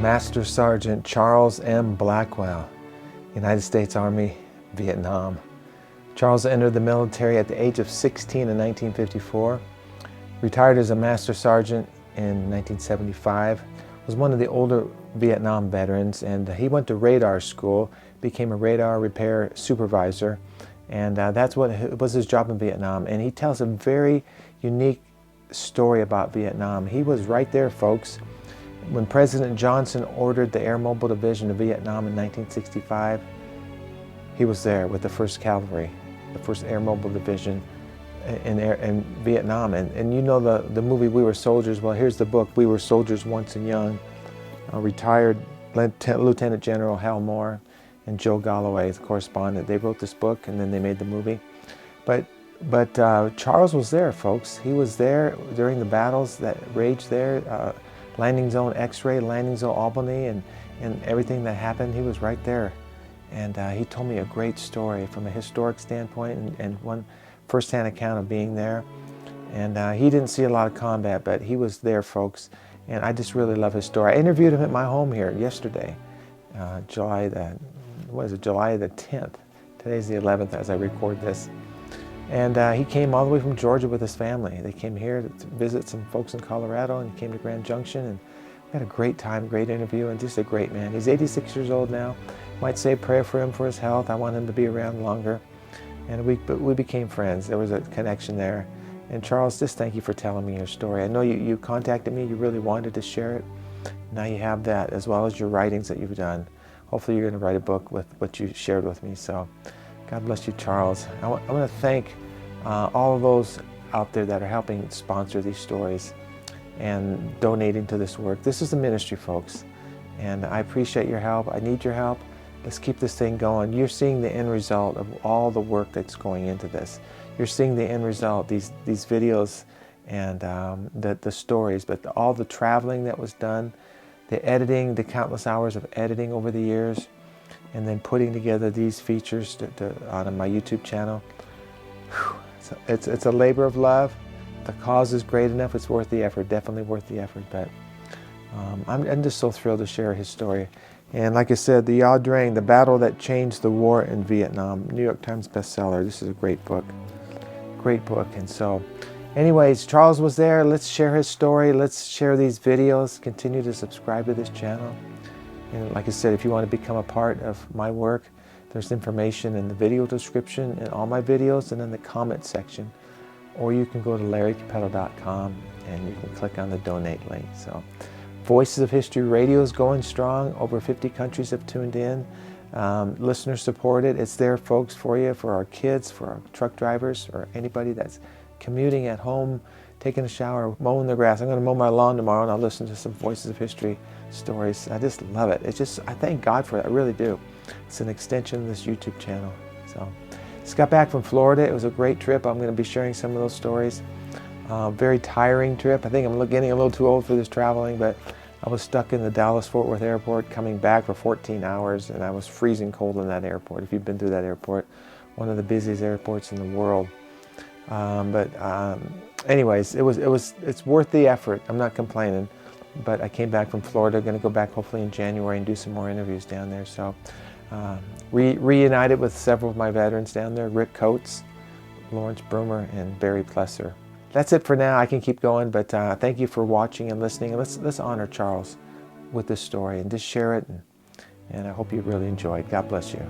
Master Sergeant Charles M. Blackwell, United States Army, Vietnam. Charles entered the military at the age of 16 in 1954, retired as a Master Sergeant in 1975, was one of the older Vietnam veterans, and he went to radar school, became a radar repair supervisor, and that's what was his job in Vietnam. And he tells a very unique story about Vietnam. He was right there, folks. When President Johnson ordered the Air Mobile Division to Vietnam in 1965, he was there with the 1st Cavalry, the 1st Air Mobile Division in Vietnam. And you know the movie We Were Soldiers. Well, here's the book, We Were Soldiers Once and Young. Retired Lieutenant General Hal Moore and Joe Galloway, the correspondent. They wrote this book and then they made the movie. But Charles was there, folks. He was there during the battles that raged there. Landing Zone X-Ray, Landing Zone Albany, and everything that happened, he was right there. And he told me a great story from a historic standpoint and one first-hand account of being there. And he didn't see a lot of combat, but he was there, folks. And I just really love his story. I interviewed him at my home here yesterday, July the 10th. Today's the 11th as I record this. And he came all the way from Georgia with his family. They came here to visit some folks in Colorado, and he came to Grand Junction, and we had a great time, great interview, and just a great man. He's 86 years old now. Might say a prayer for him for his health. I want him to be around longer. And we became friends. There was a connection there. And Charles, just thank you for telling me your story. I know you contacted me. You really wanted to share it. Now you have that, as well as your writings that you've done. Hopefully you're going to write a book with what you shared with me. So God bless you, Charles. I want to thank all of those out there that are helping sponsor these stories and donating to this work. This is a ministry, folks, and I appreciate your help. I need your help. Let's keep this thing going. You're seeing the end result of all the work that's going into this. You're seeing the end result, these videos and the stories, but all the traveling that was done, the editing, the countless hours of editing over the years, and then putting together these features on my YouTube channel. Whew. It's a labor of love. The cause is great enough. It's worth the effort, definitely worth the effort. But I'm just so thrilled to share his story. And like I said, the Ia Drang, the battle that changed the war in Vietnam, New York Times bestseller. This is a great book. Great book. And so, anyways, Charles was there. Let's share his story. Let's share these videos. Continue to subscribe to this channel. And like I said, if you want to become a part of my work, there's information in the video description in all my videos and in the comment section. Or you can go to larrycapello.com and you can click on the donate link. So, Voices of History Radio is going strong. Over 50 countries have tuned in. Listener supported. It's there, folks, for you, for our kids, for our truck drivers, or anybody that's commuting at home, taking a shower, mowing the grass. I'm going to mow my lawn tomorrow and I'll listen to some Voices of History stories. I just love it. I thank God for it. I really do. It's an extension of this YouTube channel. So, just got back from Florida. It was a great trip. I'm going to be sharing some of those stories. Very tiring trip. I think I'm getting a little too old for this traveling, but I was stuck in the Dallas-Fort Worth airport coming back for 14 hours, and I was freezing cold in that airport. If you've been through that airport, one of the busiest airports in the world. Anyways, it's worth the effort. I'm not complaining. But I came back from Florida, going to go back hopefully in January and do some more interviews down there. So reunited with several of my veterans down there, Rick Coates, Lawrence Broomer, and Barry Plesser. That's it for now. I can keep going, but thank you for watching and listening. And let's honor Charles with this story and just share it. And I hope you really enjoyed. God bless you.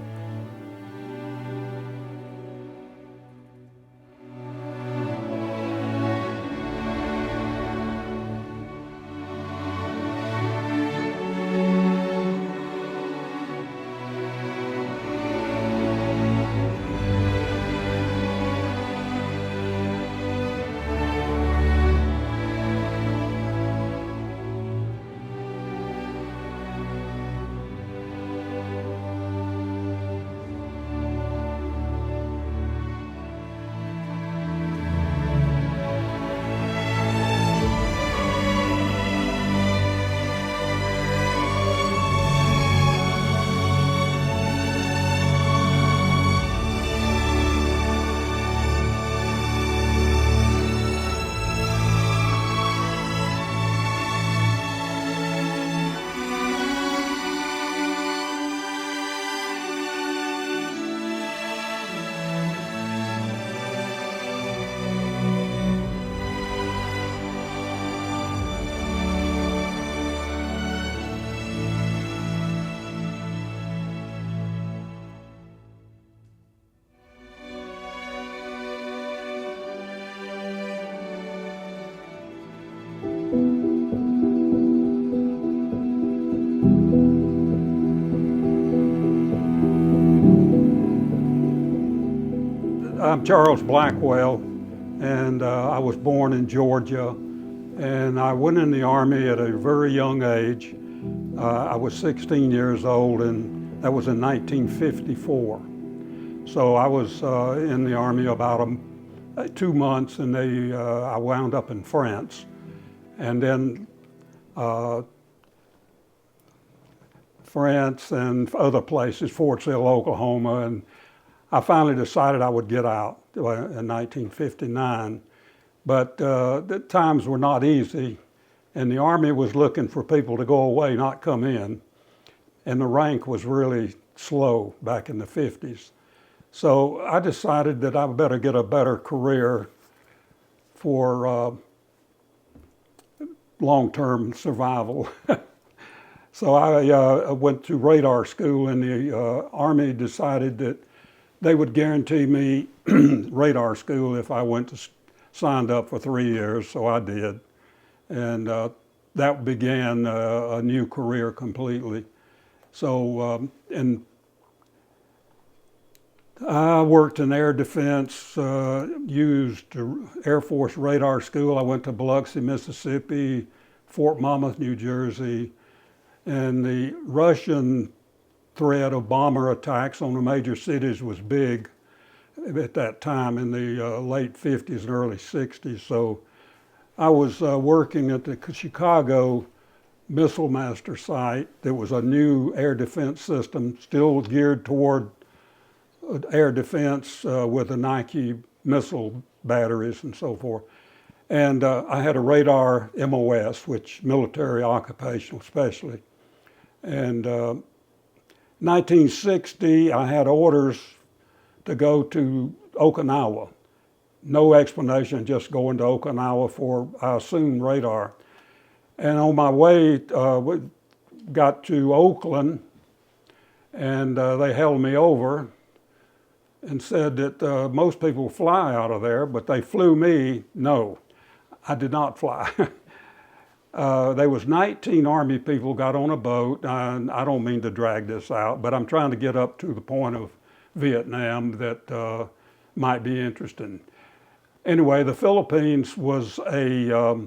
I'm Charles Blackwell, and I was born in Georgia, and I went in the Army at a very young age. I was 16 years old, and that was in 1954. So I was in the Army about 2 months, and I wound up in France. And then France and other places, Fort Sill, Oklahoma, and I finally decided I would get out in 1959. But the times were not easy, and the Army was looking for people to go away, not come in. And the rank was really slow back in the 50s. So I decided that I better get a better career for long-term survival. So I went to radar school, and the Army decided that they would guarantee me radar school if I signed up for 3 years, so I did. And that began a new career completely. So, and I worked in air defense, used Air Force radar school. I went to Biloxi, Mississippi, Fort Monmouth, New Jersey, and the Russian threat of bomber attacks on the major cities was big at that time in the late 50s and early 60s. So I was working at the Chicago Missile Master site. There was a new air defense system still geared toward air defense with the Nike missile batteries and so forth. And I had a radar MOS, which military occupational specialty. And 1960, I had orders to go to Okinawa. No explanation, just going to Okinawa for, I assumed, radar. And on my way, we got to Oakland, and they held me over and said that most people fly out of there, but they flew me. No, I did not fly. There was 19 Army people got on a boat, and I don't mean to drag this out, but I'm trying to get up to the point of Vietnam that might be interesting. Anyway, the Philippines was a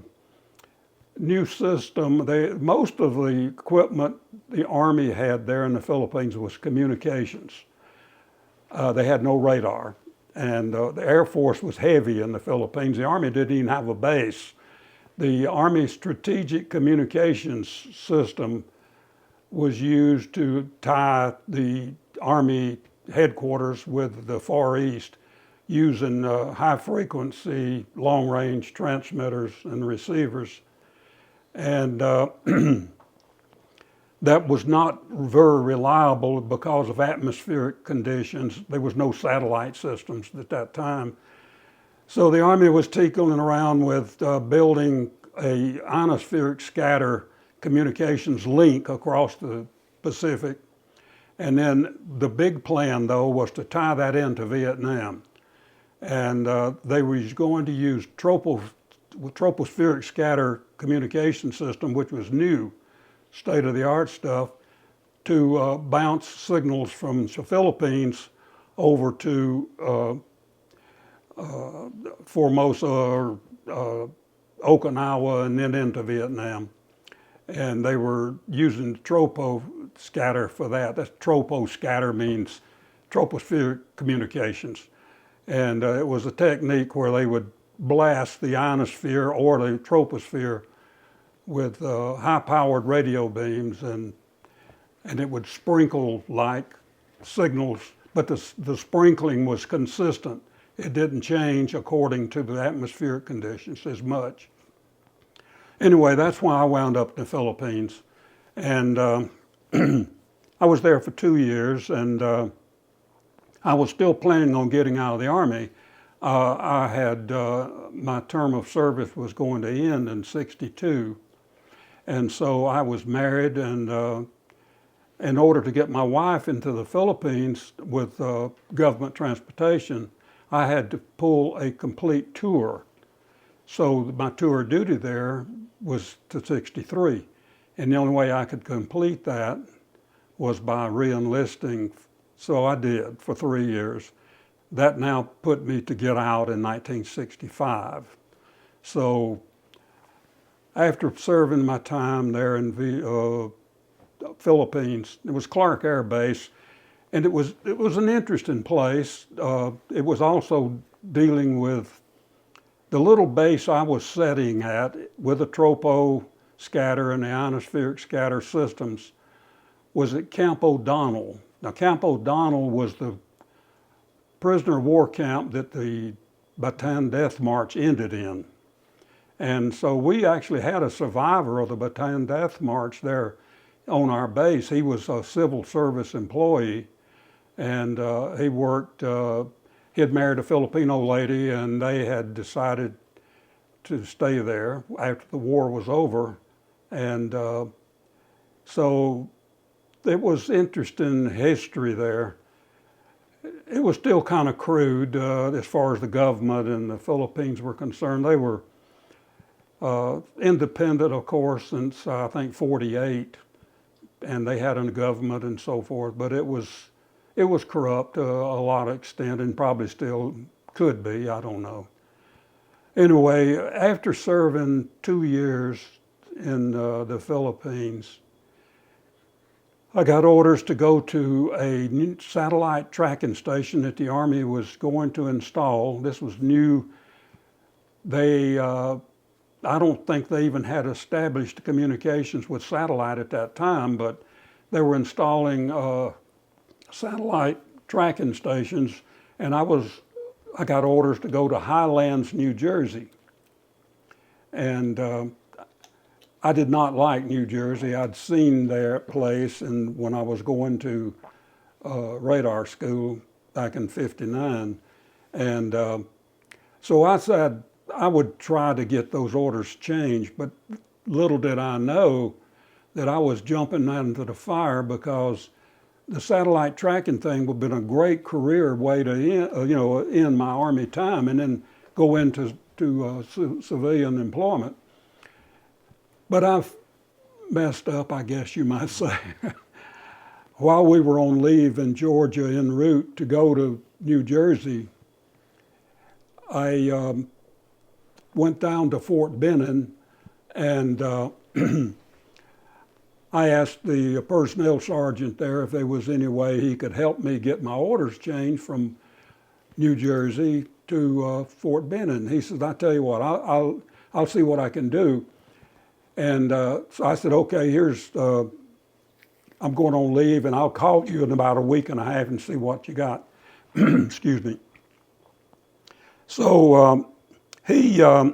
new system. Most of the equipment the Army had there in the Philippines was communications. They had no radar, and the Air Force was heavy in the Philippines. The Army didn't even have a base. The Army Strategic Communications System was used to tie the Army headquarters with the Far East using high-frequency, long-range transmitters and receivers. And that was not very reliable because of atmospheric conditions. There was no satellite systems at that time. So the Army was tinkering around with building a ionospheric scatter communications link across the Pacific. And then the big plan, though, was to tie that into Vietnam. And they were going to use tropospheric scatter communication system, which was new, state-of-the-art stuff, to bounce signals from the Philippines over to Formosa or Okinawa and then into Vietnam. And they were using tropo scatter for that. That's tropo scatter means tropospheric communications. And it was a technique where they would blast the ionosphere or the troposphere with high-powered radio beams, and it would sprinkle like signals, but the sprinkling was consistent. It didn't change according to the atmospheric conditions as much. Anyway, that's why I wound up in the Philippines. And I was there for 2 years, and I was still planning on getting out of the Army. I had, my term of service was going to end in '62. And so I was married, and in order to get my wife into the Philippines with government transportation, I had to pull a complete tour. So my tour of duty there was to '63. And the only way I could complete that was by re-enlisting. So I did for 3 years. that now put me to get out in 1965. So after serving my time there in the Philippines, it was Clark Air Base, and it was an interesting place. It was also dealing with the little base I was setting at with the tropo scatter and the ionospheric scatter systems was at Camp O'Donnell. Now, Camp O'Donnell was the prisoner of war camp that the Bataan Death March ended in. And so we actually had a survivor of the Bataan Death March there on our base. He was a civil service employee, and he worked, he had married a Filipino lady, and they had decided to stay there after the war was over. And so it was interesting history there. It was still kind of crude as far as the government and the Philippines were concerned. They were independent, of course, since I think '48, and they had a government and so forth. But it was corrupt to a lot of extent, and probably still could be. I don't know. Anyway, after serving 2 years in the Philippines, I got orders to go to a new satellite tracking station that the Army was going to install. This was new. They, I don't think they even had established communications with satellite at that time, but they were installing satellite tracking stations, and I got orders to go to Highlands, New Jersey. And I did not like New Jersey. I'd seen their place, and when I was going to radar school back in '59. And so I said I would try to get those orders changed, but little did I know that I was jumping into the fire, because the satellite tracking thing would have been a great career way to end my Army time and then go into civilian employment. But I've messed up, I guess you might say. While we were on leave in Georgia en route to go to New Jersey, I went down to Fort Benning, and I asked the personnel sergeant there if there was any way he could help me get my orders changed from New Jersey to Fort Benning. He said, "I tell you what, I'll see what I can do." And so I said, "Okay, I'm going on leave, and I'll call you in about a week and a half and see what you got." Excuse me. So he had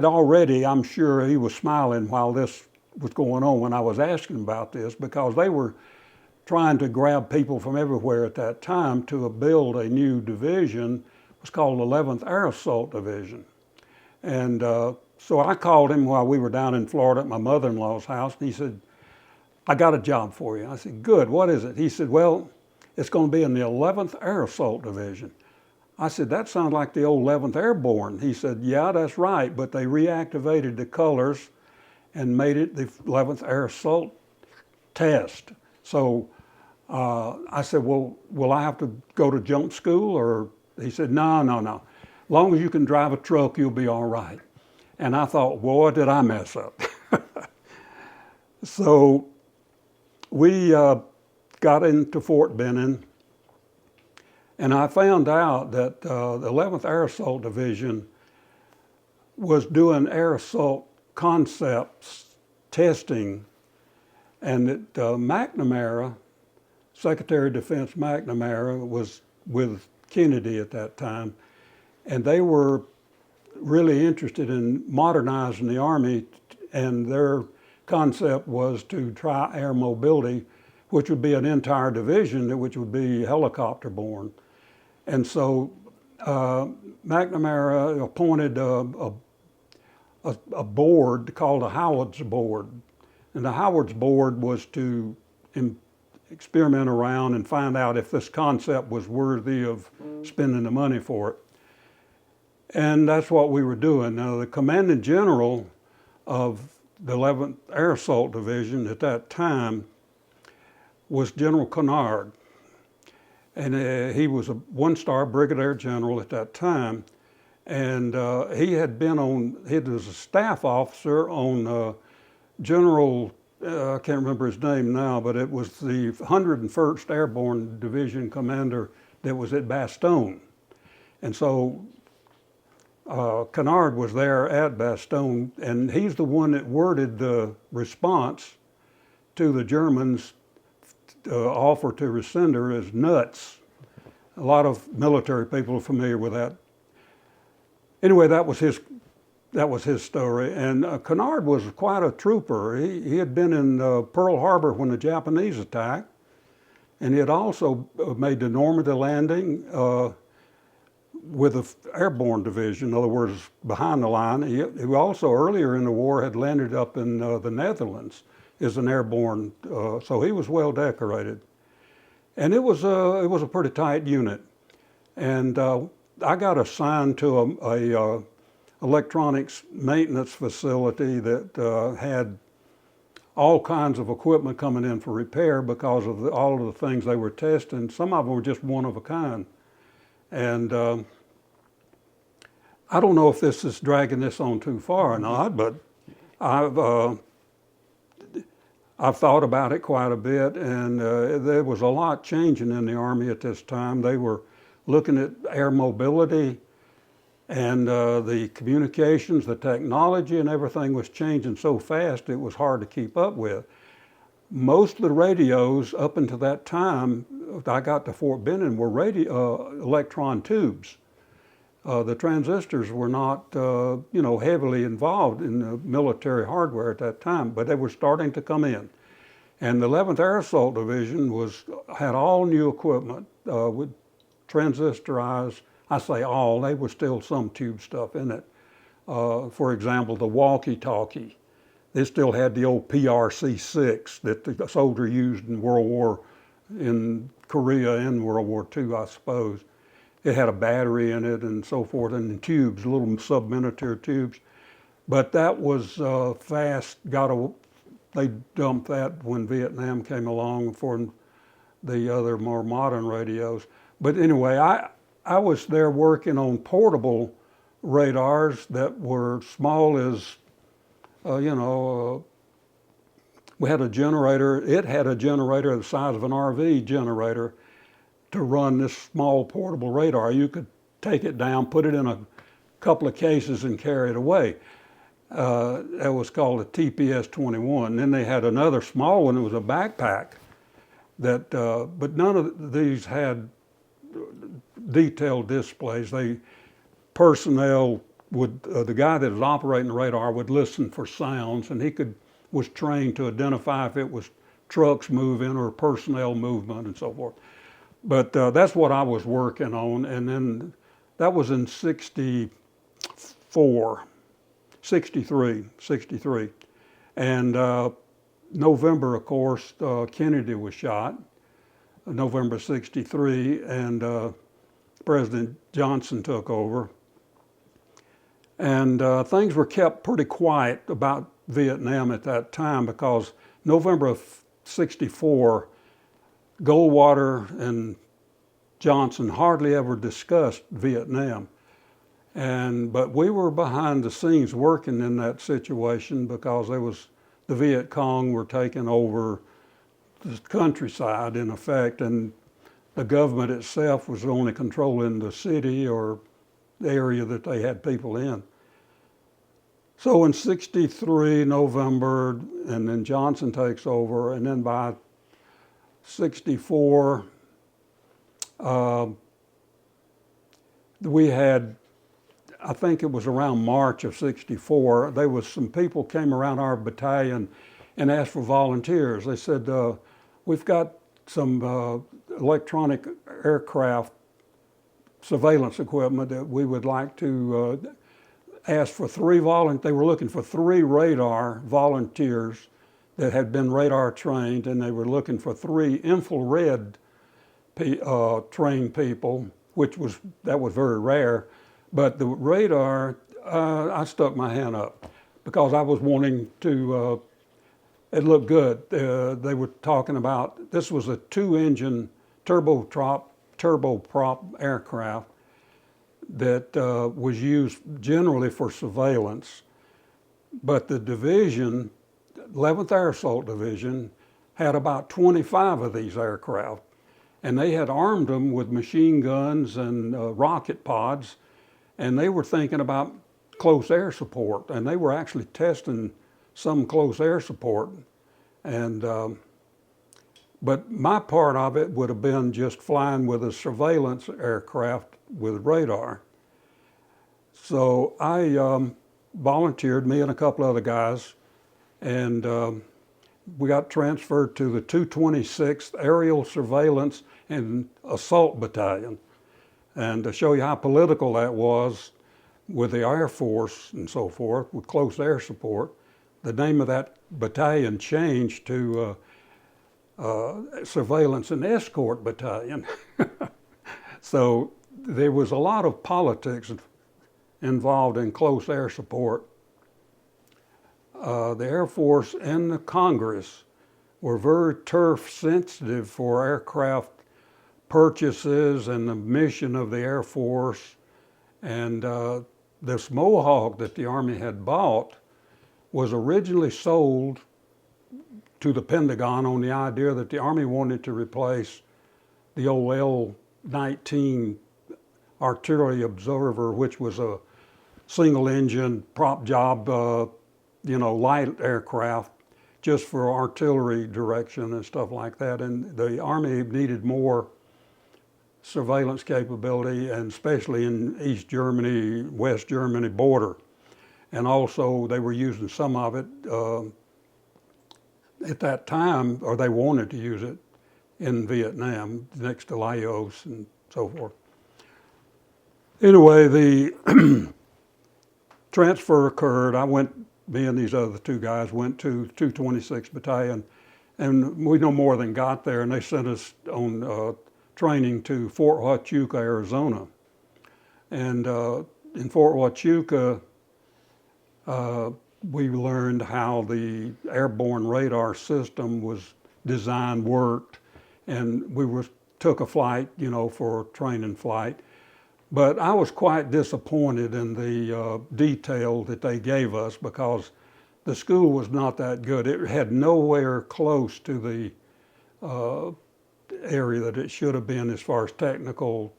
already, I'm sure he was smiling while this was going on when I was asking about this, because they were trying to grab people from everywhere at that time to build a new division. It was called 11th Air Assault Division. And so I called him while we were down in Florida at my mother-in-law's house, and he said, "I got a job for you." I said, "Good, what is it?" He said, "Well, it's going to be in the 11th Air Assault Division." I said, "That sounds like the old 11th Airborne." He said, "Yeah, that's right, but they reactivated the colors and made it the 11th Air Assault Test." So I said, "Well, will I have to go to jump school?" Or he said, No. As long as you can drive a truck, you'll be all right." And I thought, boy, did I mess up. So we got into Fort Benning, and I found out that the 11th Air Assault Division was doing air assault concepts testing, and that McNamara, Secretary of Defense McNamara, was with Kennedy at that time, and they were really interested in modernizing the Army, and their concept was to try air mobility, which would be an entire division, which would be helicopter-borne. And so McNamara appointed a board called the Howard's Board. And the Howard's Board was to experiment around and find out if this concept was worthy of spending the money for it. And that's what we were doing. Now, the commanding general of the 11th Air Assault Division at that time was General Kennard. And he was a one-star brigadier general at that time. And he was a staff officer on General, I can't remember his name now, but it was the 101st Airborne Division commander that was at Bastogne. And so Kennard was there at Bastogne, and he's the one that worded the response to the Germans' offer to rescind her as nuts. A lot of military people are familiar with that. Anyway, that was his story. And Kennard was quite a trooper. He had been in Pearl Harbor when the Japanese attacked, and he had also made the Normandy landing with the Airborne Division, in other words, behind the line. He also earlier in the war had landed up in the Netherlands as an airborne, so he was well decorated. And it was a pretty tight unit. And I got assigned to a electronics maintenance facility that had all kinds of equipment coming in for repair because of all of the things they were testing. Some of them were just one of a kind. And I don't know if this is dragging this on too far or not, but I've thought about it quite a bit, and there was a lot changing in the Army at this time. They were looking at air mobility, and the communications, the technology, and everything was changing so fast it was hard to keep up with. Most of the radios up until that time, I got to Fort Benning, were electron tubes. The transistors were not, heavily involved in the military hardware at that time, but they were starting to come in. And the 11th Air Assault Division had all new equipment with transistorized. I say all, there was still some tube stuff in it. For example, the walkie-talkie. They still had the old PRC-6 that the soldier used in Korea and World War II, I suppose. It had a battery in it and so forth, and tubes, little sub-miniature tubes. But that was fast. They dumped that when Vietnam came along for the other more modern radios. But anyway, I was there working on portable radars that were small as, we had a generator. It had a generator the size of an RV generator to run this small portable radar. You could take it down, put it in a couple of cases and carry it away. That was called a TPS-21. Then they had another small one. It was a backpack but none of these had detailed displays. Personnel would, the guy that was operating the radar would listen for sounds, and he was trained to identify if it was trucks moving or personnel movement and so forth. But that's what I was working on, and then that was in 63. And November, of course, Kennedy was shot, November 63, and President Johnson took over. And things were kept pretty quiet about Vietnam at that time because November of 64, Goldwater and Johnson hardly ever discussed Vietnam. But we were behind the scenes working in that situation because the Viet Cong were taking over the countryside in effect, and the government itself was only controlling the city or the area that they had people in. So in 63, November, and then Johnson takes over, and then by 64, we had, I think it was around March of 64, there was some people came around our battalion and asked for volunteers. They said, we've got some electronic aircraft surveillance equipment that we would like to ask for they were looking for 3 radar volunteers that had been radar trained, and they were looking for 3 infrared trained people, that was very rare. But the radar, I stuck my hand up because I was wanting to It looked good. They were talking about, this was a 2-engine turboprop aircraft that was used generally for surveillance. But the division, 11th Air Assault Division, had about 25 of these aircraft. And they had armed them with machine guns and rocket pods, and they were thinking about close air support, and they were actually testing some close air support. And but my part of it would have been just flying with a surveillance aircraft with radar. So I volunteered, me and a couple other guys, and we got transferred to the 226th Aerial Surveillance and Assault Battalion. And to show you how political that was with the Air Force and so forth, with close air support, the name of that battalion changed to Surveillance and Escort Battalion. So there was a lot of politics involved in close air support. The Air Force and the Congress were very turf sensitive for aircraft purchases and the mission of the Air Force. And this Mohawk that the Army had bought was originally sold to the Pentagon on the idea that the Army wanted to replace the old L-19 artillery observer, which was a single engine prop job, light aircraft just for artillery direction and stuff like that. And the Army needed more surveillance capability, and especially in East Germany, West Germany border. And also they were using some of it at that time, or they wanted to use it in Vietnam next to Laos and so forth. Anyway, the transfer occurred. Me and these other two guys went to 226th Battalion, and we no more than got there, and they sent us on training to Fort Huachuca, Arizona. And in Fort Huachuca, we learned how the airborne radar system was designed, worked, and we took a flight, for training flight. But I was quite disappointed in the detail that they gave us, because the school was not that good. It had nowhere close to the area that it should have been as far as technical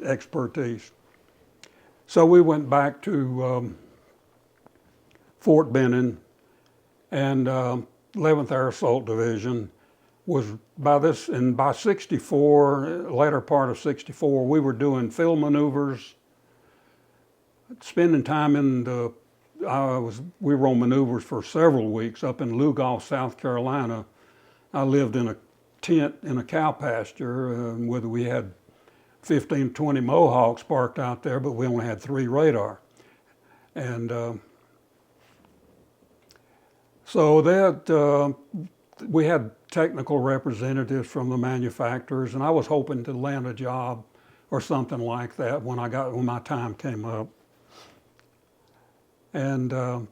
expertise. So we went back to Fort Benning, and 11th Air Assault Division was by 64, latter part of 64, we were doing field maneuvers, spending time we were on maneuvers for several weeks up in Lugoff, South Carolina. I lived in a tent in a cow pasture, we had 15, 20 Mohawks parked out there, but we only had 3 radar. And so that we had technical representatives from the manufacturers, and I was hoping to land a job or something like that when my time came up. And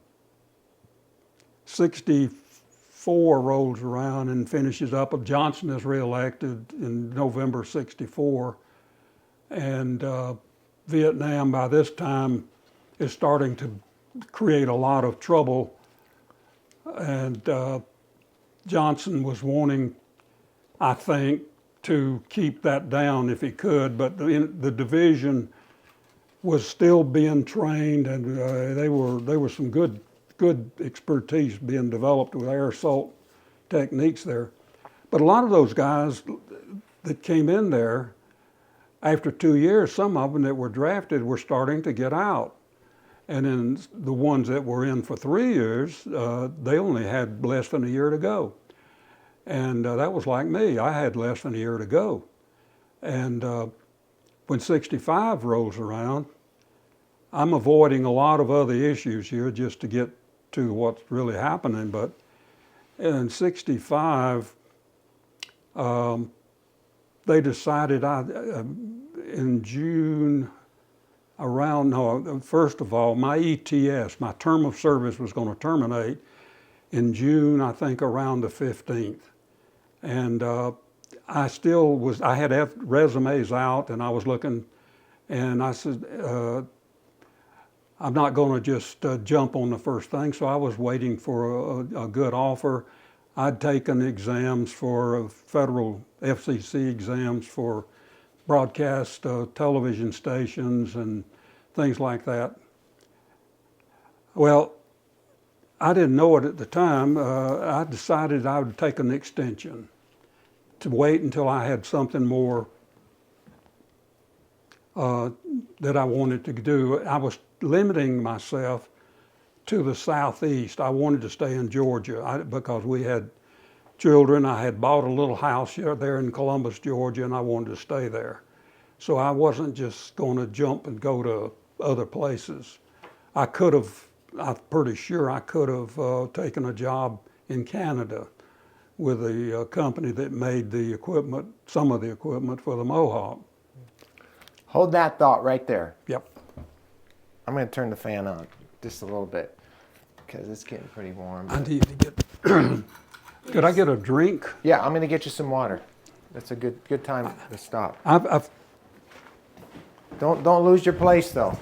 64 rolls around and finishes up. Johnson is reelected in November 64, and Vietnam by this time is starting to create a lot of trouble, and Johnson was wanting, I think, to keep that down if he could, but the division was still being trained, and there was some good expertise being developed with air assault techniques there. But a lot of those guys that came in there, after 2 years, some of them that were drafted were starting to get out. And then the ones that were in for 3 years, they only had less than a year to go. And that was like me. I had less than a year to go. And when 65 rolls around, I'm avoiding a lot of other issues here just to get to what's really happening. But in 65, they decided in June, first of all, my ETS, my term of service was going to terminate, in June, I think around the 15th. And I had resumes out, and I was looking, and I said, I'm not going to just jump on the first thing. So I was waiting for a good offer. I'd taken exams for federal FCC exams for broadcast television stations and things like that. Well, I didn't know it at the time. I decided I would take an extension to wait until I had something more that I wanted to do. I was limiting myself to the southeast. I wanted to stay in Georgia because we had children. I had bought a little house there in Columbus, Georgia, and I wanted to stay there. So I wasn't just going to jump and go to other places. I'm pretty sure I could have taken a job in Canada with a company that made the equipment, some of the equipment for the Mohawk. Hold that thought right there. Yep. I'm going to turn the fan on just a little bit because it's getting pretty warm. I need to get. Could I get a drink? Yeah, I'm going to get you some water. That's a good time to stop. Don't lose your place though.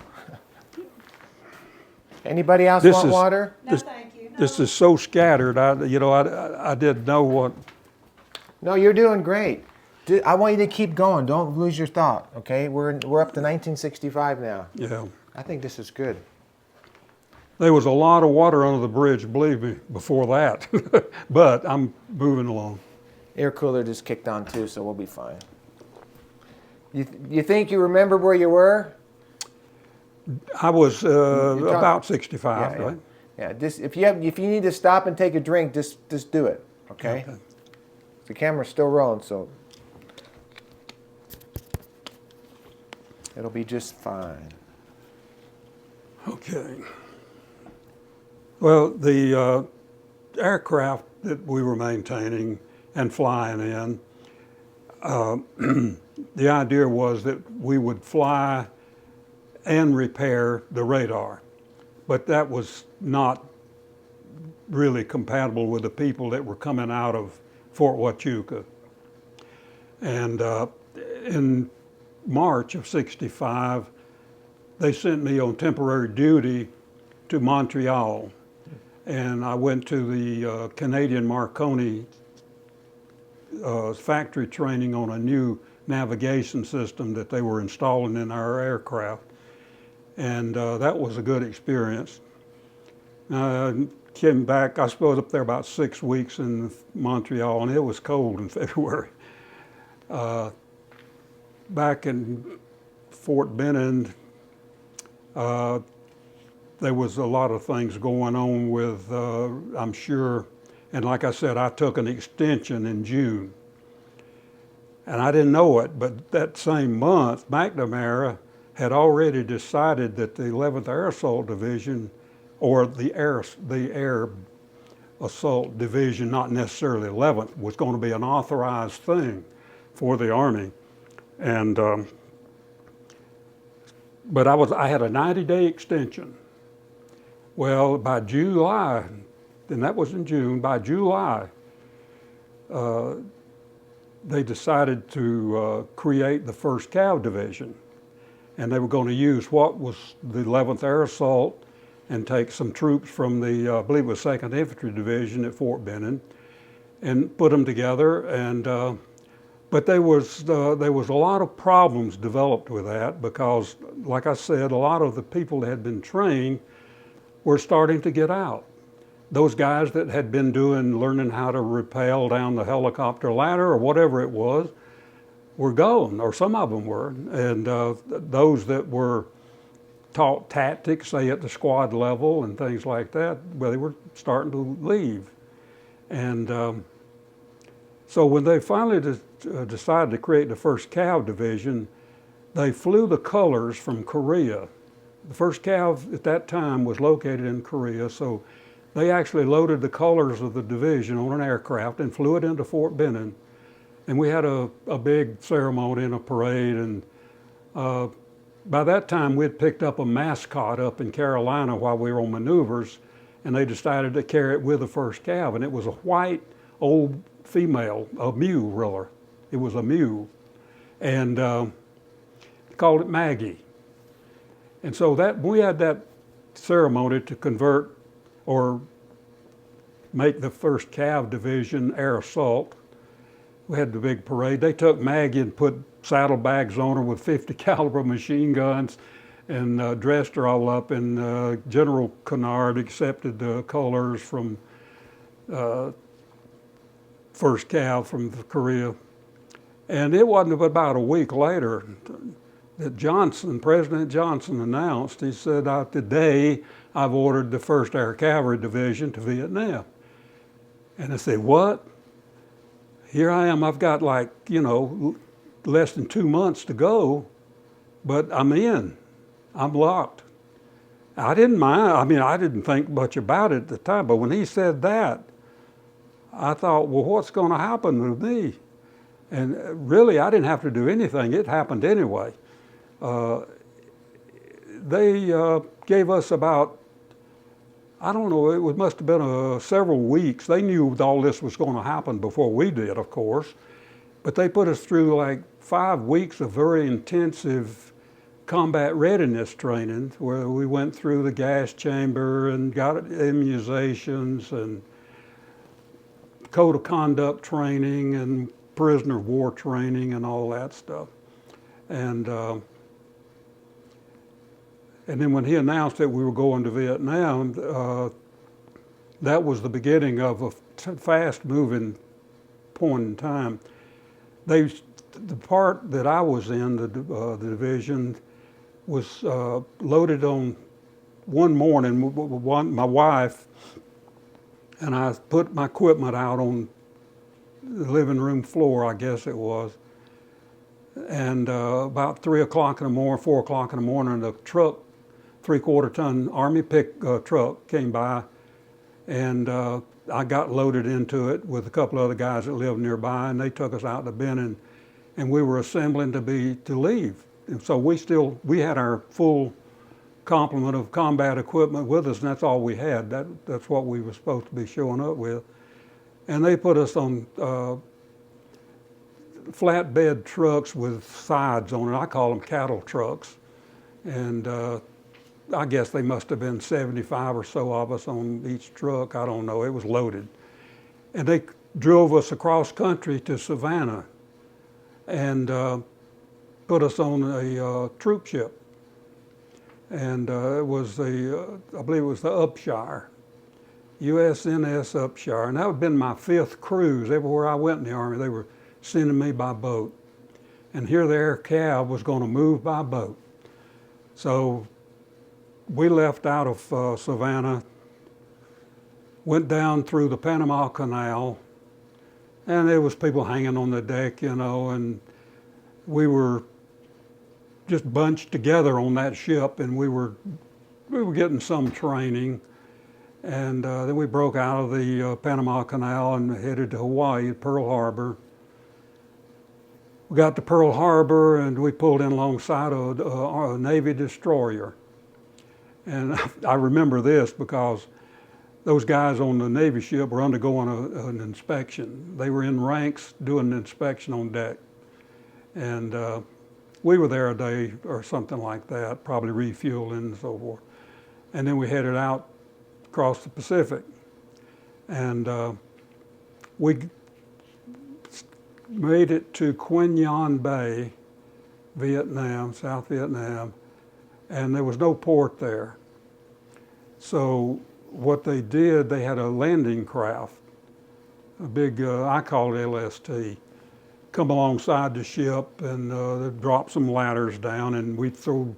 Anybody else want water? No, thank you. No. This is so scattered. I didn't know what. No, you're doing great. I want you to keep going. Don't lose your thought. Okay, we're up to 1965 now. Yeah. I think this is good. There was a lot of water under the bridge, believe me, before that. But I'm moving along. Air cooler just kicked on too, so we'll be fine. You think you remember where you were? I was about 65, yeah, right? Yeah. If you need to stop and take a drink, just do it. Okay. The camera's still rolling, so it'll be just fine. Okay. Well, the aircraft that we were maintaining and flying in, the idea was that we would fly and repair the radar, but that was not really compatible with the people that were coming out of Fort Huachuca. And in March of '65, they sent me on temporary duty to Montreal, and I went to the Canadian Marconi factory training on a new navigation system that they were installing in our aircraft, and that was a good experience. Came back, I suppose, up there about 6 weeks in Montreal, and it was cold in February. Back in Fort Benning, there was a lot of things going on with, I'm sure, and like I said, I took an extension in June. And I didn't know it, but that same month, McNamara had already decided that the 11th Air Assault Division, or the Air Assault Division, not necessarily 11th, was going to be an authorized thing for the Army. And but I had a 90-day extension. Well, by July, and that was in June, by July, they decided to create the 1st Cav Division. And they were going to use what was the 11th Air Assault and take some troops from the, I believe it was 2nd Infantry Division at Fort Benning and put them together. And but there was a lot of problems developed with that because, like I said, a lot of the people that had been trained were starting to get out. Those guys that had been learning how to rappel down the helicopter ladder or whatever it was were gone, or some of them were. And those that were taught tactics, say at the squad level and things like that, well, they were starting to leave. And so when they finally decided to create the 1st Cav Division, they flew the colors from Korea. The 1st Cav at that time was located in Korea, so they actually loaded the colors of the division on an aircraft and flew it into Fort Benning. And we had a big ceremony and a parade, and by that time we'd picked up a mascot up in Carolina while we were on maneuvers, and they decided to carry it with the first Cav, and it was a white old female, a mule really. It was a mule, and called it Maggie. And so that we had that ceremony to convert or make the first Cav division air assault. We had the big parade. They took Maggie and put saddlebags on her with 50 caliber machine guns and dressed her all up. And General Kennard accepted the colors from first Cav from Korea. And it wasn't about a week later that President Johnson announced, he said, today I've ordered the 1st Air Cavalry Division to Vietnam. And I said, what? Here I am, I've got like, less than 2 months to go, but I'm in, I'm locked. I didn't mind, I didn't think much about it at the time, but when he said that, I thought, well, what's gonna happen with me? And really, I didn't have to do anything, it happened anyway. They gave us about, I don't know, it must have been several weeks. They knew all this was going to happen before we did, of course. But they put us through like 5 weeks of very intensive combat readiness training where we went through the gas chamber and got immunizations and code of conduct training and prisoner of war training and all that stuff. And then when he announced that we were going to Vietnam, that was the beginning of a fast-moving point in time. The part that I was in, the division, was loaded on one morning. My wife and I put my equipment out on the living room floor, I guess it was. And about 3 o'clock in the morning, 4 o'clock in the morning, the truck, 3/4 ton Army truck came by, and I got loaded into it with a couple other guys that lived nearby, and they took us out to Benton, and we were assembling to leave. And so we had our full complement of combat equipment with us, and that's all we had. That's what we were supposed to be showing up with. And they put us on flatbed trucks with sides on it. I call them cattle trucks. And I guess they must have been 75 or so of us on each truck. I don't know, it was loaded. And they drove us across country to Savannah and put us on a troop ship. And it was I believe it was the Upshire, USNS Upshire. And that had been my 5th cruise. Everywhere I went in the Army, they were sending me by boat. And here the Air Cav was going to move by boat. So we left out of Savannah, went down through the Panama Canal, and there was people hanging on the deck, and we were just bunched together on that ship, and we were getting some training. And then we broke out of the Panama Canal and headed to Hawaii, Pearl Harbor. We got to Pearl Harbor and we pulled in alongside a Navy destroyer. And I remember this because those guys on the Navy ship were undergoing an inspection. They were in ranks doing an inspection on deck. And we were there a day or something like that, probably refueling and so forth. And then we headed out across the Pacific. And we made it to Quang Nhân Bay, Vietnam, South Vietnam, and there was no port there. So what they did, they had a landing craft, a big, I call it LST, come alongside the ship and drop some ladders down, and we'd throw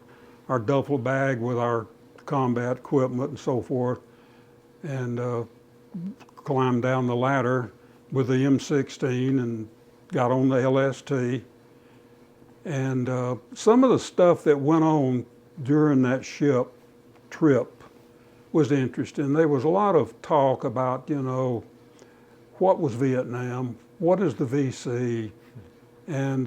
our duffel bag with our combat equipment and so forth, and climb down the ladder with the M16 and got on the LST. And some of the stuff that went on during that ship trip was interesting. There was a lot of talk about, what was Vietnam? What is the VC? And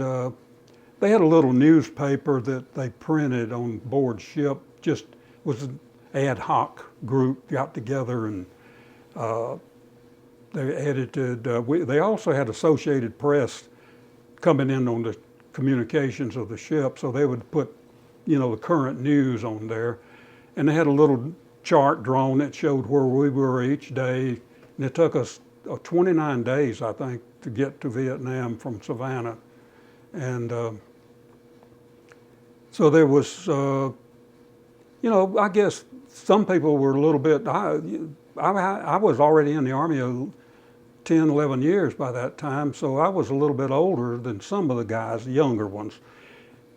they had a little newspaper that they printed on board ship, just was ad hoc group got together and they edited. They also had Associated Press coming in on the communications of the ship, so they would put, the current news on there. And they had a little chart drawn that showed where we were each day. And it took us 29 days, I think, to get to Vietnam from Savannah. And so there was, I guess some people were a little bit, I was already in the Army 10, 11 years by that time, so I was a little bit older than some of the guys, the younger ones.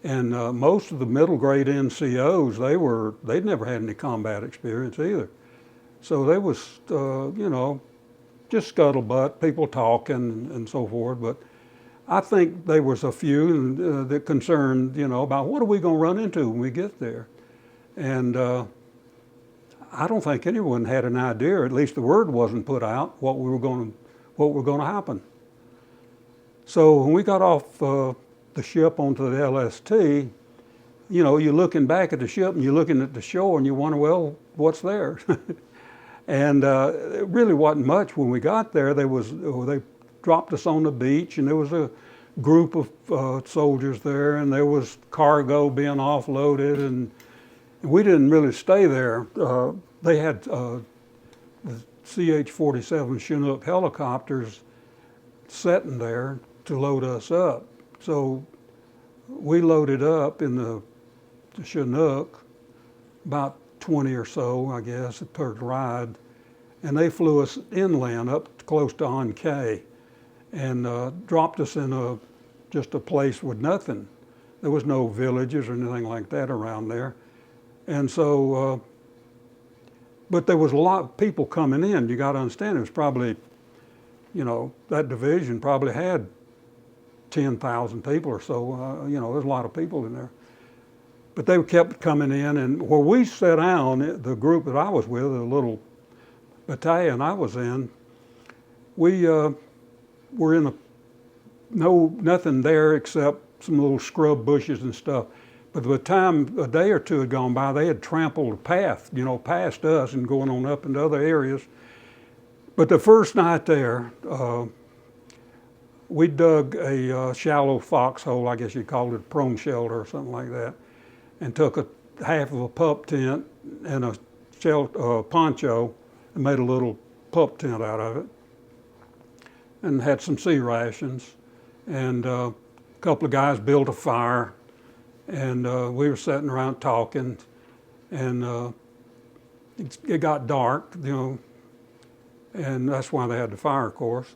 And most of the middle grade NCOs, they'd never had any combat experience either. So they was, just scuttlebutt, people talking and so forth. But I think there was a few that concerned, about what are we going to run into when we get there. And I don't think anyone had an idea, or at least the word wasn't put out, what were going to happen. So when we got off the ship onto the LST, you're looking back at the ship and you're looking at the shore and you wonder, well, what's there? And it really wasn't much when we got there. They dropped us on the beach and there was a group of soldiers there and there was cargo being offloaded and we didn't really stay there. They had the CH-47 Chinook helicopters sitting there to load us up. So we loaded up in the Chinook, about 20 or so, I guess, per ride, and they flew us inland up close to Ankei and dropped us in just a place with nothing. There was no villages or anything like that around there. And so, but there was a lot of people coming in. You got to understand, it was probably, that division probably had 10,000 people or so. There's a lot of people in there. But they kept coming in, and where we sat down, the group that I was with, the little battalion I was in, we were in nothing there except some little scrub bushes and stuff. But by the time a day or two had gone by, they had trampled a path, past us and going on up into other areas. But the first night there, we dug a shallow foxhole, I guess you'd call it a prone shelter or something like that, and took half of a pup tent and a poncho and made a little pup tent out of it and had some sea rations. And a couple of guys built a fire and we were sitting around talking and it got dark, and that's why they had the fire, of course.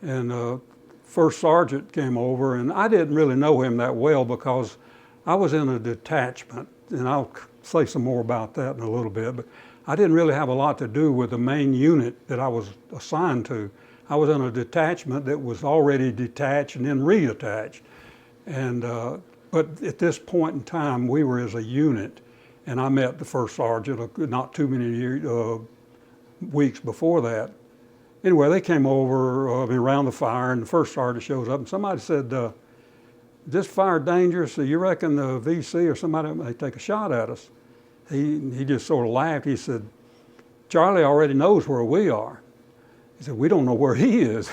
And First Sergeant came over, and I didn't really know him that well because I was in a detachment, and I'll say some more about that in a little bit, but I didn't really have a lot to do with the main unit that I was assigned to. I was in a detachment that was already detached and then reattached. And, but at this point in time, we were as a unit, and I met the First Sergeant not too many weeks before that. Anyway, they came over around the fire, and the First Sergeant shows up, and somebody said, "Is this fire dangerous? You reckon the VC or somebody may take a shot at us?" He just sort of laughed. He said, "Charlie already knows where we are." He said, "We don't know where he is."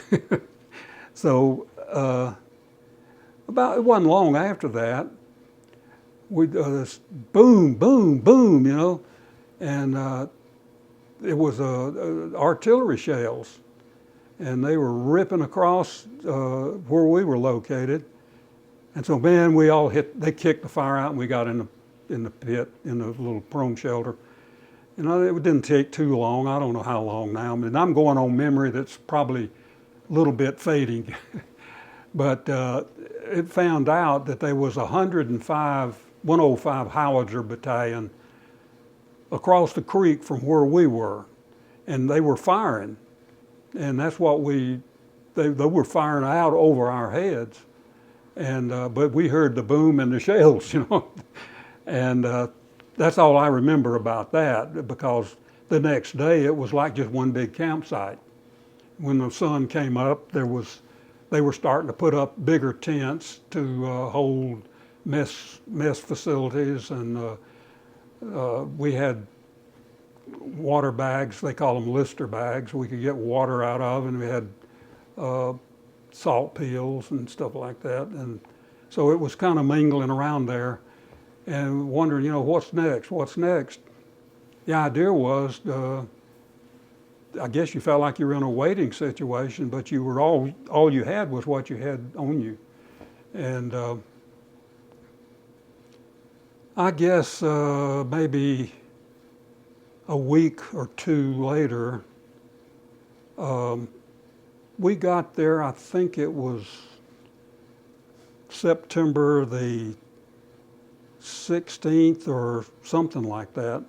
So it wasn't long after that, we this boom, boom, boom, and it was artillery shells, and they were ripping across where we were located. And so, man, they kicked the fire out, and we got in the pit, in the little prone shelter. It didn't take too long. I don't know how long now. I mean, I'm going on memory that's probably a little bit fading. But it found out that there was 105 Howitzer Battalion across the creek from where we were, and they were firing. And that's what they were firing out over our heads. And but we heard the boom and the shells, and that's all I remember about that, because the next day it was like just one big campsite. When the sun came up, they were starting to put up bigger tents to hold mess facilities, and we had water bags, they call them Lister bags, we could get water out of, and we had salt peels and stuff like that. And so it was kind of mingling around there and wondering, you know, what's next? What's next? The idea was, I guess you felt like you were in a waiting situation, but you were all you had was what you had on you. And I guess maybe a week or two later, we got there, I think it was September the 16th or something like that.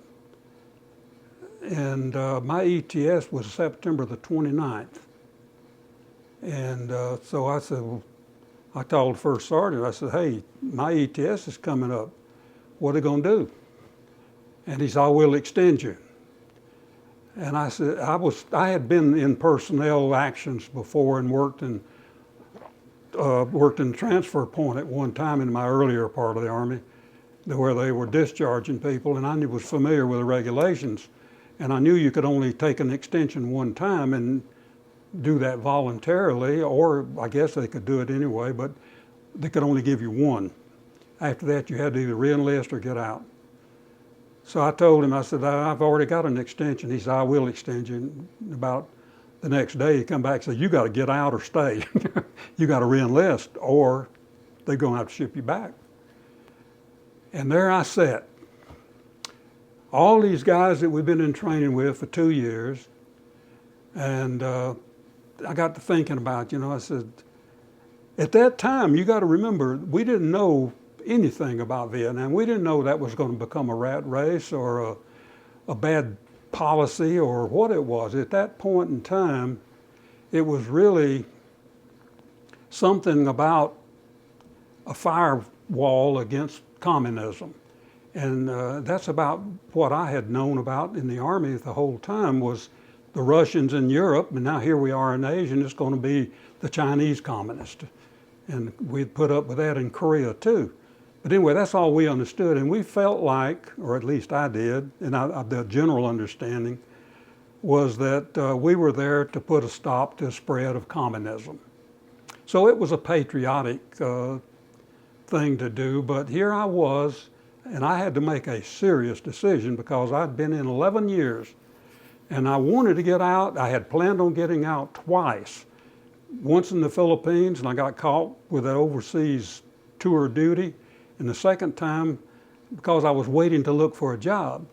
And my ETS was September the 29th. And so I said, well, I called First Sergeant, I said, hey, my ETS is coming up. What are they gonna do? And he said, I will extend you. And I said, I had been in personnel actions before and worked in transfer point at one time in my earlier part of the Army, where they were discharging people, and I was familiar with the regulations. And I knew you could only take an extension one time and do that voluntarily, or I guess they could do it anyway, but they could only give you one. After that, you had to either re-enlist or get out. So I told him, I said, I've already got an extension. He said, I will extend you. And about the next day, he come back and said, you got to get out or stay. You got to re-enlist, or they're going to have to ship you back. And there I sat. All these guys that we've been in training with for 2 years, and I got to thinking about, you know, I said, at that time, you got to remember, we didn't know anything about Vietnam. We didn't know that was going to become a rat race or a bad policy or what it was. At that point in time, it was really something about a firewall against communism. And that's about what I had known about in the Army the whole time, was the Russians in Europe, and now here we are in Asia, and it's going to be the Chinese communists. And we'd put up with that in Korea too. But anyway, that's all we understood, and we felt like, or at least I did, and the general understanding was that we were there to put a stop to the spread of communism. So it was a patriotic thing to do, but here I was, and I had to make a serious decision because I'd been in 11 years, and I wanted to get out. I had planned on getting out twice. Once in the Philippines, and I got caught with an overseas tour duty, and the second time because I was waiting to look for a job.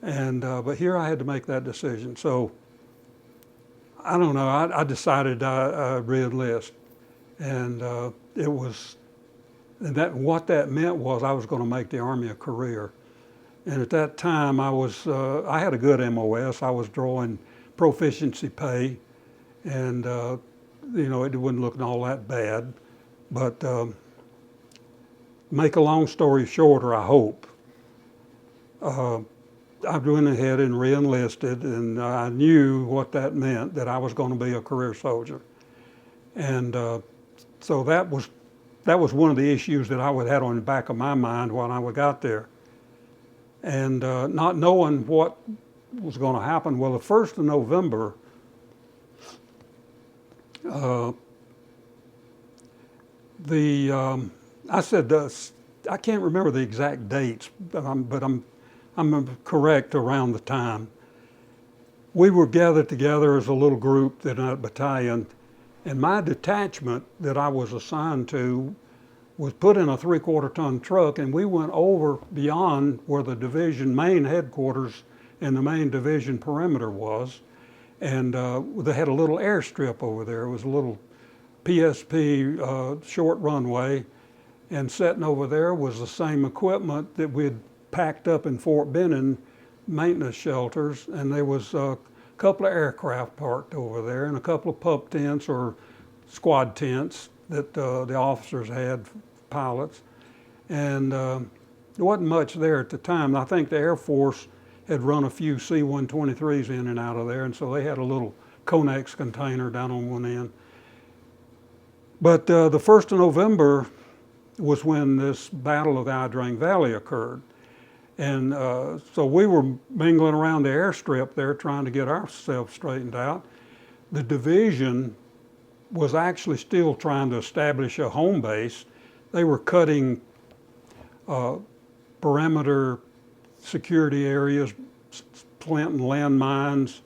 And but here I had to make that decision. So I don't know, I decided I'd re-enlist. And it was, and what that meant was I was going to make the Army a career. And at that time I had a good MOS. I was drawing proficiency pay, and you know, it wasn't looking all that bad. But make a long story shorter, I hope, I went ahead and re-enlisted, and I knew what that meant, that I was going to be a career soldier. And so that was one of the issues that I had on the back of my mind when I got there. And not knowing what was going to happen, well, the 1st of November, I said, I can't remember the exact dates, but I'm correct around the time. We were gathered together as a little group in a battalion, and my detachment that I was assigned to was put in a 3/4-ton truck, and we went over beyond where the division main headquarters and the main division perimeter was, and they had a little airstrip over there. It was a little PSP short runway, and sitting over there was the same equipment that we'd packed up in Fort Benning maintenance shelters, and there was a couple of aircraft parked over there and a couple of pup tents or squad tents that the officers had, pilots. And there wasn't much there at the time. I think the Air Force had run a few C-123s in and out of there, and so they had a little Conex container down on one end. But the 1st of November was when this Battle of the Ia Drang Valley occurred. And so we were mingling around the airstrip there trying to get ourselves straightened out. The division was actually still trying to establish a home base. They were cutting perimeter security areas, planting landmines,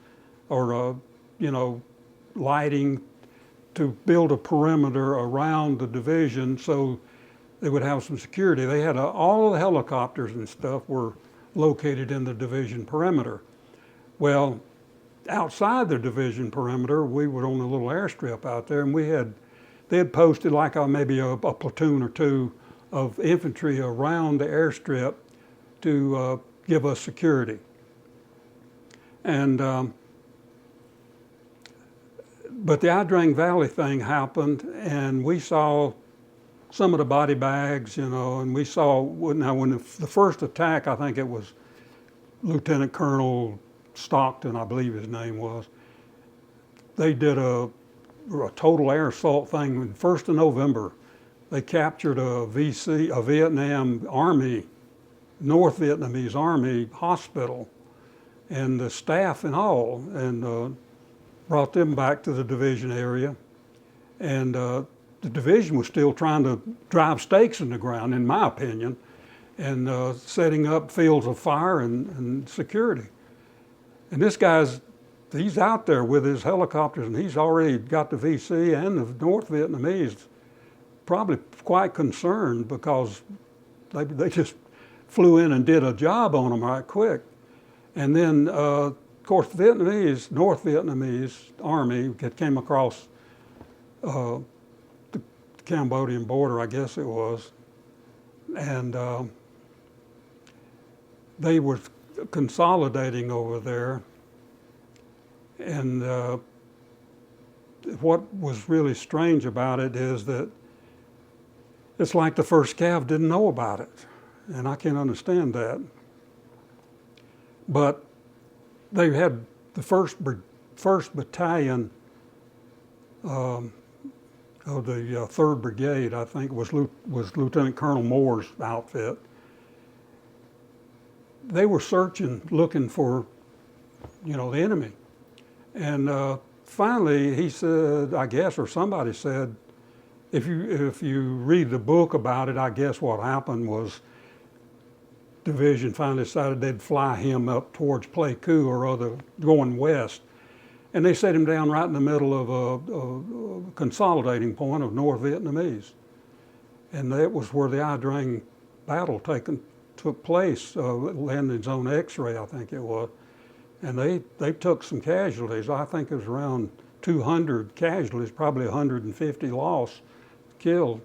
or lighting to build a perimeter around the division so they would have some security. They had all the helicopters and stuff were located in the division perimeter. Well, outside the division perimeter, we were on a little airstrip out there, and they had posted like maybe a platoon or two of infantry around the airstrip to give us security. And but the Ia Drang Valley thing happened, and we saw some of the body bags, and we saw when the first attack, I think it was Lieutenant Colonel Stockton, I believe his name was. They did a total air assault thing. On 1st of November, they captured a Vietnam Army, North Vietnamese Army hospital, and the staff and all, and brought them back to the division area. And the division was still trying to drive stakes in the ground, in my opinion, and setting up fields of fire and security. And this he's out there with his helicopters, and he's already got the VC and the North Vietnamese probably quite concerned because they just flew in and did a job on them right quick. And then, of course, the North Vietnamese Army came across the Cambodian border, I guess it was, and they were consolidating over there. And what was really strange about it is that it's like the 1st Cav didn't know about it, and I can't understand that. But they had the first battalion of the 3rd Brigade, I think was Lieutenant Colonel Moore's outfit. They were looking for, the enemy. And finally he said, I guess, or somebody said, if you read the book about it, I guess what happened was division finally decided they'd fly him up towards Pleiku or going west. And they set him down right in the middle of a consolidating point of North Vietnamese. And that was where the Ia Drang battle took place, landing zone X-ray, I think it was. And they took some casualties. I think it was around 200 casualties, probably 150 lost, killed.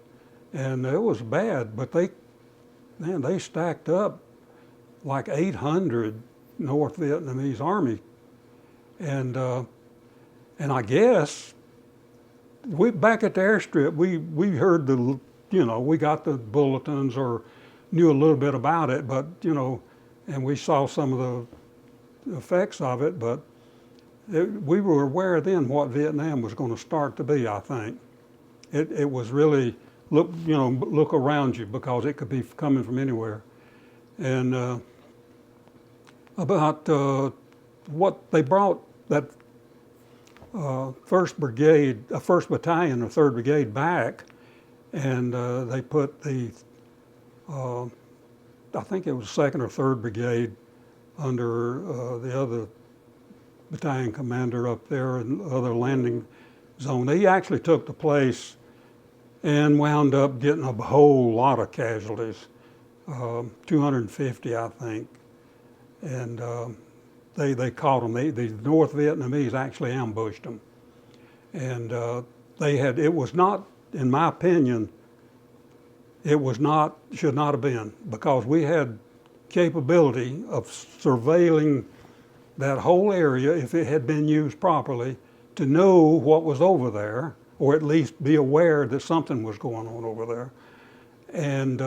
And it was bad, but they stacked up like 800 North Vietnamese Army. And I guess back at the airstrip, we heard we got the bulletins or knew a little bit about it, but and we saw some of the effects of it, but we were aware then what Vietnam was going to start to be. I think it was really look around you because it could be coming from anywhere, and about what they brought that 1st Battalion of 3rd Brigade back, and they put the I think it was 2nd or 3rd Brigade under the other battalion commander up there in the other landing zone. They actually took the place and wound up getting a whole lot of casualties, 250, I think. And they caught them. The North Vietnamese actually ambushed them. And it was not, in my opinion, should not have been, because we had capability of surveilling that whole area if it had been used properly to know what was over there, or at least be aware that something was going on over there. And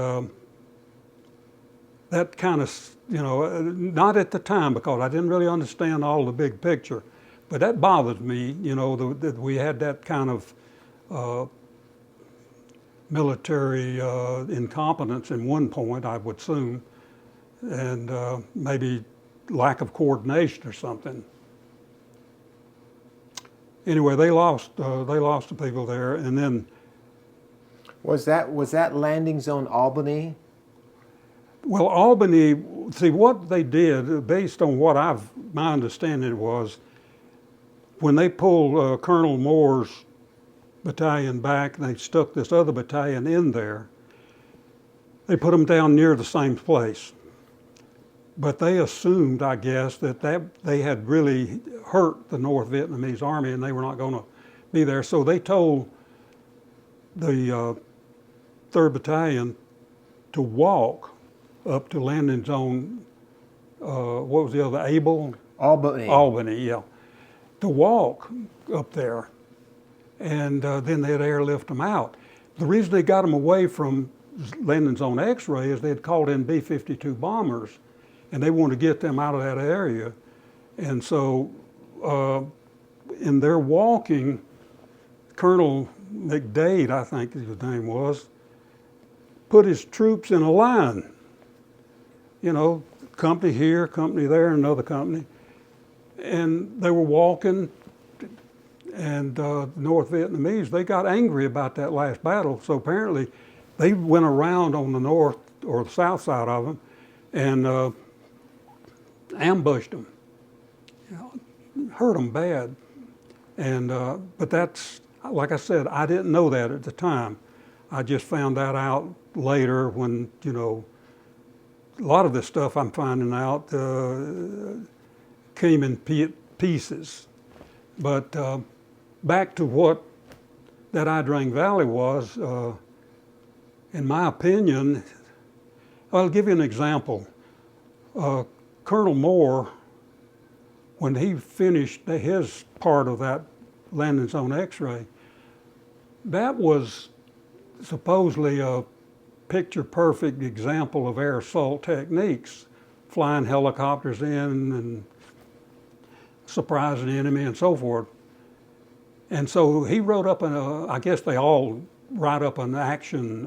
that kind of, not at the time because I didn't really understand all the big picture, but that bothered me, that we had that kind of military incompetence in one point, I would assume. and maybe lack of coordination or something. Anyway, they lost the people there, and then Was that landing zone Albany? well, Albany. See what they did, based on what my understanding was, when they pulled Colonel Moore's battalion back, and they stuck this other battalion in there. They put them down near the same place. But they assumed, I guess, that they had really hurt the North Vietnamese army and they were not going to be there. So they told the 3rd Battalion to walk up to landing zone, what was the other, Albany. Albany, yeah. To walk up there. And then they'd airlift them out. The reason they got them away from landing zone X-ray is they had called in B-52 bombers, and they wanted to get them out of that area. And so in their walking, Colonel McDade, I think his name was, put his troops in a line. You know, company here, company there, another company. And they were walking, and North Vietnamese, they got angry about that last battle. So apparently they went around on the north or the south side of them and ambushed them, you know, hurt them bad. And but that's, like I said, I didn't know that at the time. I just found that out later when, you know, a lot of this stuff I'm finding out came in pieces. But back to what that Ia Drang Valley was, in my opinion, I'll give you an example. Colonel Moore, when he finished his part of that landing zone X-ray, that was supposedly a picture-perfect example of air assault techniques, flying helicopters in and surprising the enemy and so forth. And so he wrote up I guess they all write up an action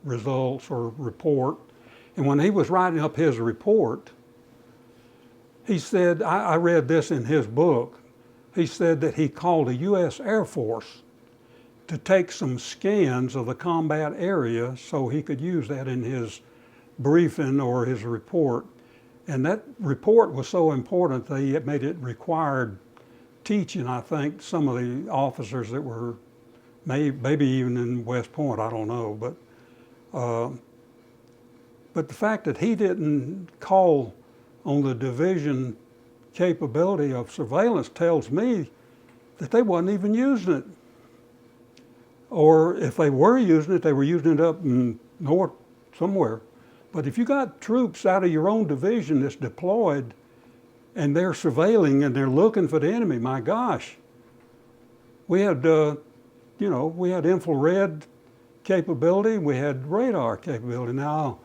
results or report. And when he was writing up his report, he said, I read this in his book, he said that he called the U.S. Air Force to take some scans of the combat area so he could use that in his briefing or his report. And that report was so important that it made it required teaching, I think, some of the officers that were maybe even in West Point, I don't know. But the fact that he didn't call on the division capability of surveillance tells me that they wasn't even using it. Or if they were using it, they were using it up in north somewhere. But if you got troops out of your own division that's deployed and they're surveilling and they're looking for the enemy, my gosh. We had, we had infrared capability, we had radar capability. Now,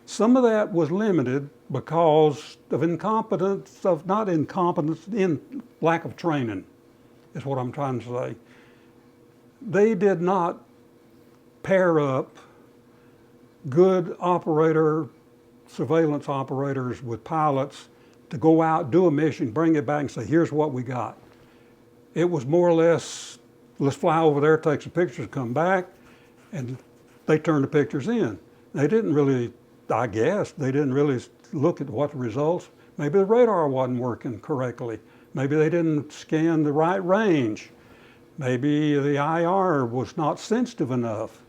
some of that was limited because of in lack of training, is what I'm trying to say. They did not pair up good surveillance operators with pilots to go out, do a mission, bring it back and say, here's what we got. It was more or less, let's fly over there, take some pictures, come back, and they turned the pictures in. They didn't really, I guess, they didn't really look at what the results, maybe the radar wasn't working correctly. Maybe they didn't scan the right range. Maybe the IR was not sensitive enough.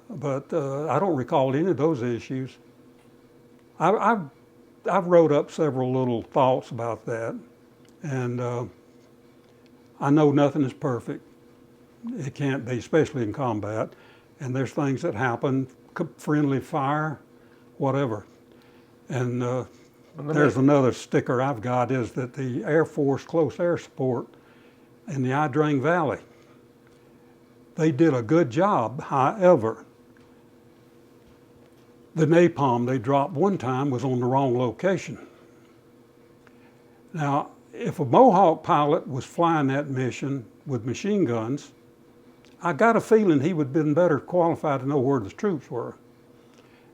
But I don't recall any of those issues. I've wrote up several little thoughts about that, and I know nothing is perfect. It can't be, especially in combat. And there's things that happen, friendly fire, whatever. And there's another sticker I've got is that the Air Force Close Air Support in the Ia Drang Valley, they did a good job. However, the napalm they dropped one time was on the wrong location. Now, if a Mohawk pilot was flying that mission with machine guns, I got a feeling he would have been better qualified to know where the troops were.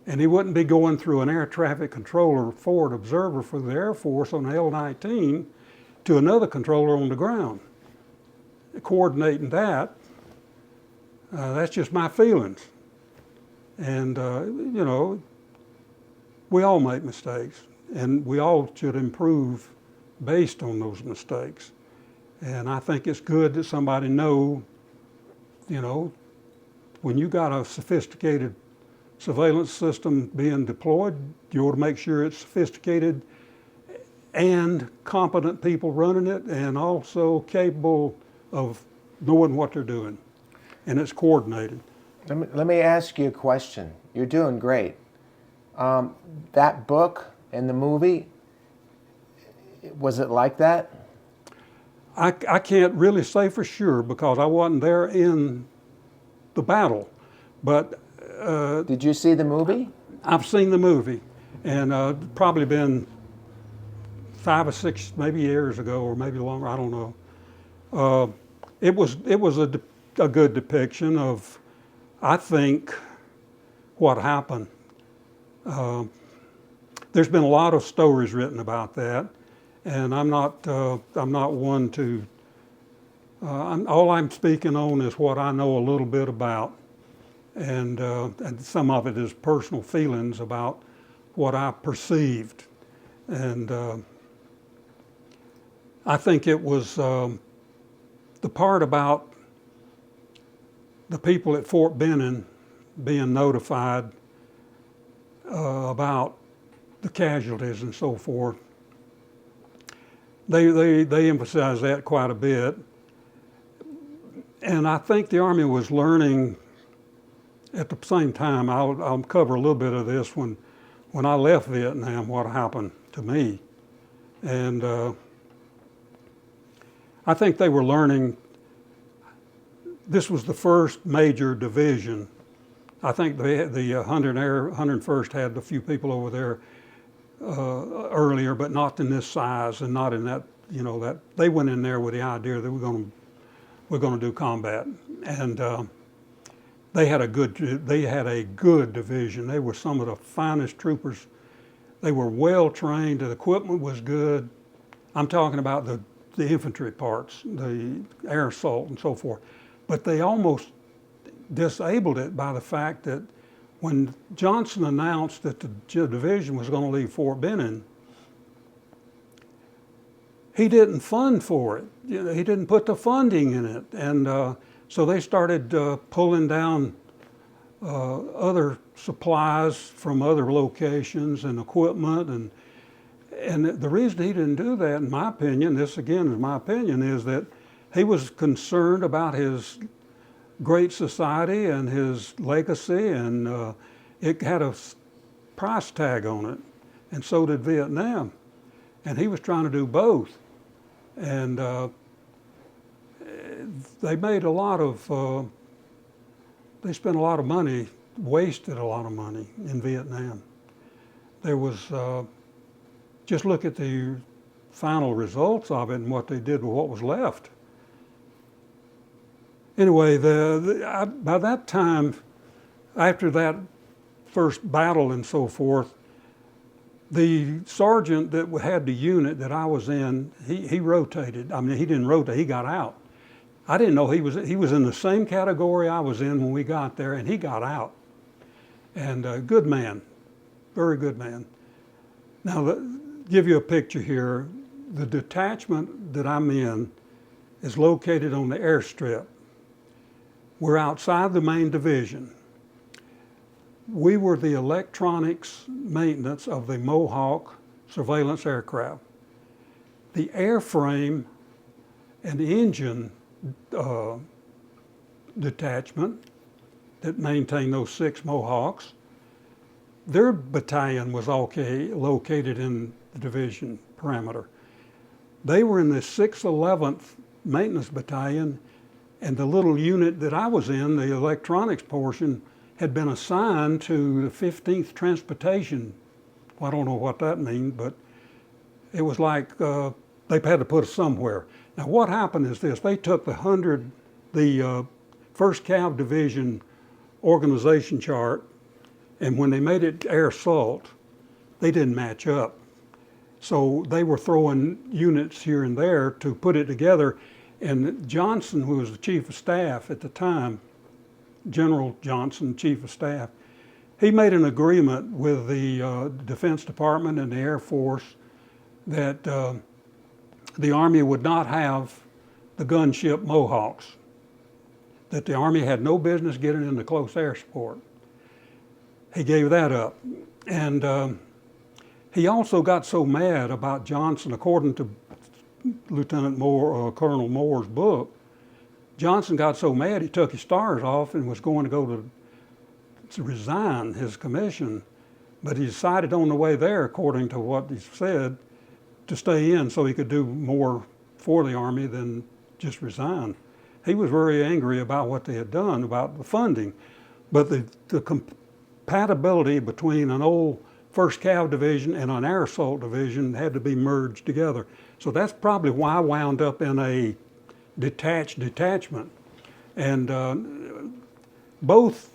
And he wouldn't be going through an air traffic controller forward observer for the Air Force on the L-19 to another controller on the ground. Coordinating that, that's just my feelings. And, you know, we all make mistakes, and we all should improve based on those mistakes. And I think it's good that somebody know, you know, when you got a sophisticated surveillance system being deployed, you ought to make sure it's sophisticated and competent people running it, and also capable of knowing what they're doing, and it's coordinated. Let me ask you a question. You're doing great. That book and the movie, was it like that? I can't really say for sure because I wasn't there in the battle, but did you see the movie? I've seen the movie, and probably been 5 or 6 maybe years ago, or maybe longer. I don't know. It was a good depiction of, I think, what happened. There's been a lot of stories written about that, and I'm not one to. All I'm speaking on is what I know a little bit about, and some of it is personal feelings about what I perceived, and I think it was the part about the people at Fort Benning being notified about the casualties and so forth. They emphasize that quite a bit. And I think the Army was learning at the same time. I'll cover a little bit of this when I left Vietnam, what happened to me. And I think they were learning. This was the first major division. I think the 101st had a few people over there earlier, but not in this size and not in that, you know, that they went in there with the idea that we're going to do combat, and they had a good division. They were some of the finest troopers. They were well trained. The equipment was good. I'm talking about the infantry parts, the air assault and so forth. But they almost disabled it by the fact that when Johnson announced that the division was going to leave Fort Benning, he didn't fund for it. You know, he didn't put the funding in it. And so they started pulling down other supplies from other locations and equipment. And the reason he didn't do that, in my opinion, this again is my opinion, is that he was concerned about his great society and his legacy, and it had a price tag on it, and so did Vietnam. And he was trying to do both. And they made a lot of, they spent a lot of money, wasted a lot of money in Vietnam. There was, just look at the final results of it and what they did with what was left. Anyway, by that time, after that first battle and so forth, the sergeant that had the unit that I was in, he rotated. I mean, he didn't rotate, he got out. I didn't know he was in the same category I was in when we got there, and he got out. And good man, very good man. Now, give you a picture here. The detachment that I'm in is located on the airstrip. We're outside the main division. We were the electronics maintenance of the Mohawk surveillance aircraft. The airframe and the engine detachment that maintained those 6 Mohawks, their battalion was located in the division parameter. They were in the 611th Maintenance Battalion, and the little unit that I was in, the electronics portion, had been assigned to the 15th Transportation. Well, I don't know what that means, but it was like they had to put us somewhere. Now what happened is this: they took the 1st Cav Division organization chart And when they made it air assault, they didn't match up. So they were throwing units here and there to put it together. And Johnson, who was the chief of staff at the time, General Johnson, chief of staff, he made an agreement with the Defense Department and the Air Force that the Army would not have the gunship Mohawks, that the Army had no business getting into close air support. He gave that up. And he also got so mad about Johnson, according to Lieutenant Moore, Colonel Moore's book, Johnson got so mad he took his stars off and was going to go to resign his commission, but he decided on the way there, according to what he said, to stay in so he could do more for the Army than just resign. He was very angry about what they had done, about the funding, but the compatibility between an old 1st Cav Division and an air assault division had to be merged together. So that's probably why I wound up in a detachment. And both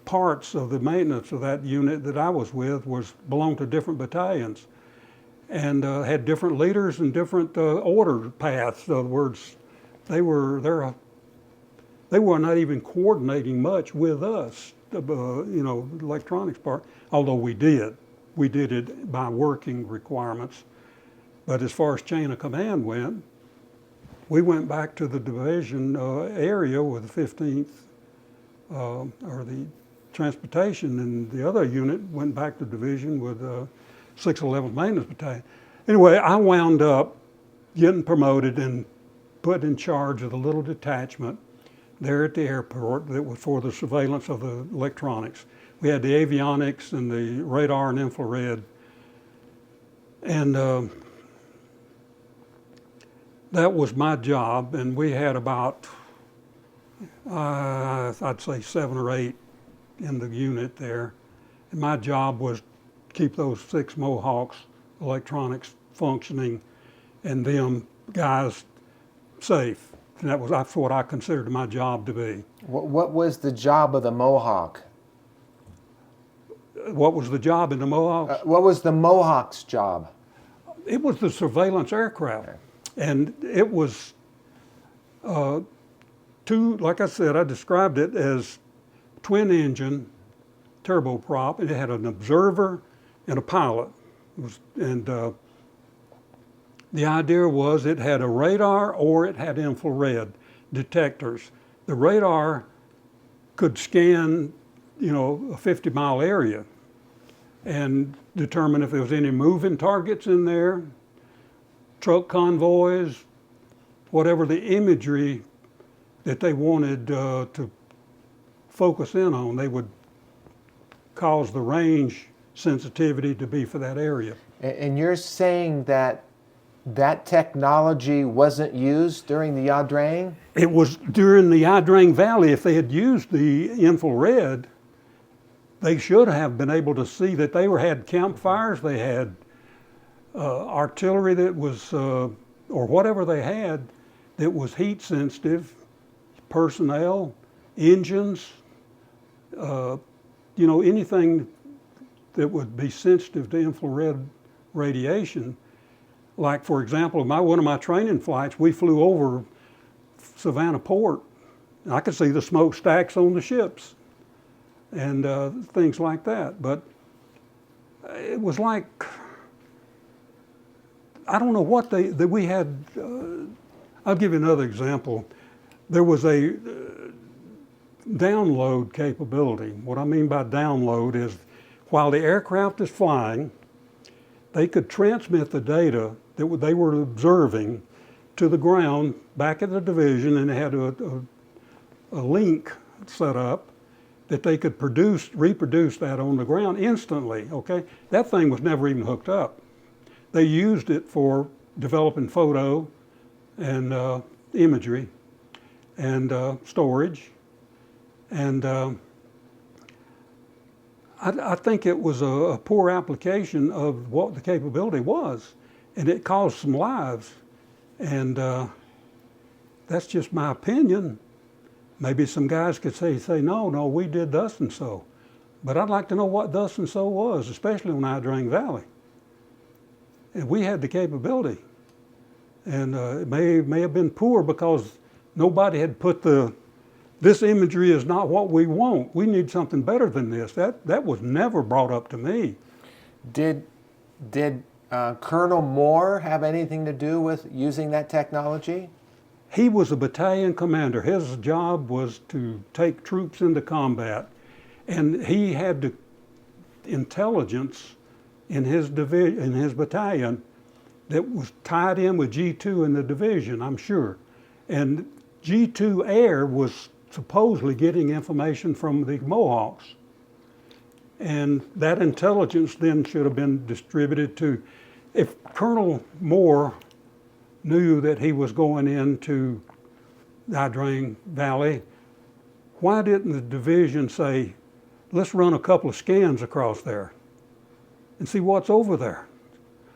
parts of the maintenance of that unit that I was with belonged to different battalions and had different leaders and different order paths. In other words, they were not even coordinating much with us, the electronics part, although we did. We did it by working requirements. But as far as chain of command went, we went back to the division area with the 15th, or the transportation, and the other unit went back to division with 611th Maintenance Battalion. Anyway, I wound up getting promoted and put in charge of the little detachment there at the airport that was for the surveillance of the electronics. We had the avionics and the radar and infrared. And that was my job, and we had about, I'd say 7 or 8 in the unit there. And my job was to keep those 6 Mohawks electronics functioning and them guys safe. And that's what I considered my job to be. What was the job of the Mohawk? What was the job in the Mohawks? What was the Mohawk's job? It was the surveillance aircraft. Okay. And it was like I said, I described it as twin engine turboprop. It had an observer and a pilot. The idea was it had a radar or it had infrared detectors. The radar could scan, a 50-mile area and determine if there was any moving targets in there, truck convoys, whatever the imagery that they wanted to focus in on. They would cause the range sensitivity to be for that area. And you're saying that technology wasn't used during the Ia Drang? It was during the Ia Drang Valley. If they had used the infrared, they should have been able to see that they had campfires, they had artillery that was, or whatever they had that was heat sensitive, personnel, engines, anything that would be sensitive to infrared radiation. Like, for example, one of my training flights, we flew over Savannah Port. I could see the smokestacks on the ships and things like that. But it was like, I don't know what we had. I'll give you another example. There was a download capability. What I mean by download is while the aircraft is flying, they could transmit the data that they were observing to the ground back at the division, and they had a link set up that they could reproduce that on the ground instantly, okay? That thing was never even hooked up. They used it for developing photo and imagery and storage. And I think it was a poor application of what the capability was, and it caused some lives. And that's just my opinion. Maybe some guys could say, no, we did thus and so. But I'd like to know what thus and so was, especially on Ia Drang Valley. And we had the capability. And it may have been poor because nobody had put this imagery is not what we want. We need something better than this. That was never brought up to me. Did Colonel Moore have anything to do with using that technology? He was a battalion commander. His job was to take troops into combat. And he had the intelligence in his battalion that was tied in with G2 in the division, I'm sure. And G2 Air was supposedly getting information from the Mohawks. And that intelligence then should have been distributed to, if Colonel Moore knew that he was going into the Ia Drang Valley, why didn't the division say, let's run a couple of scans across there and see what's over there?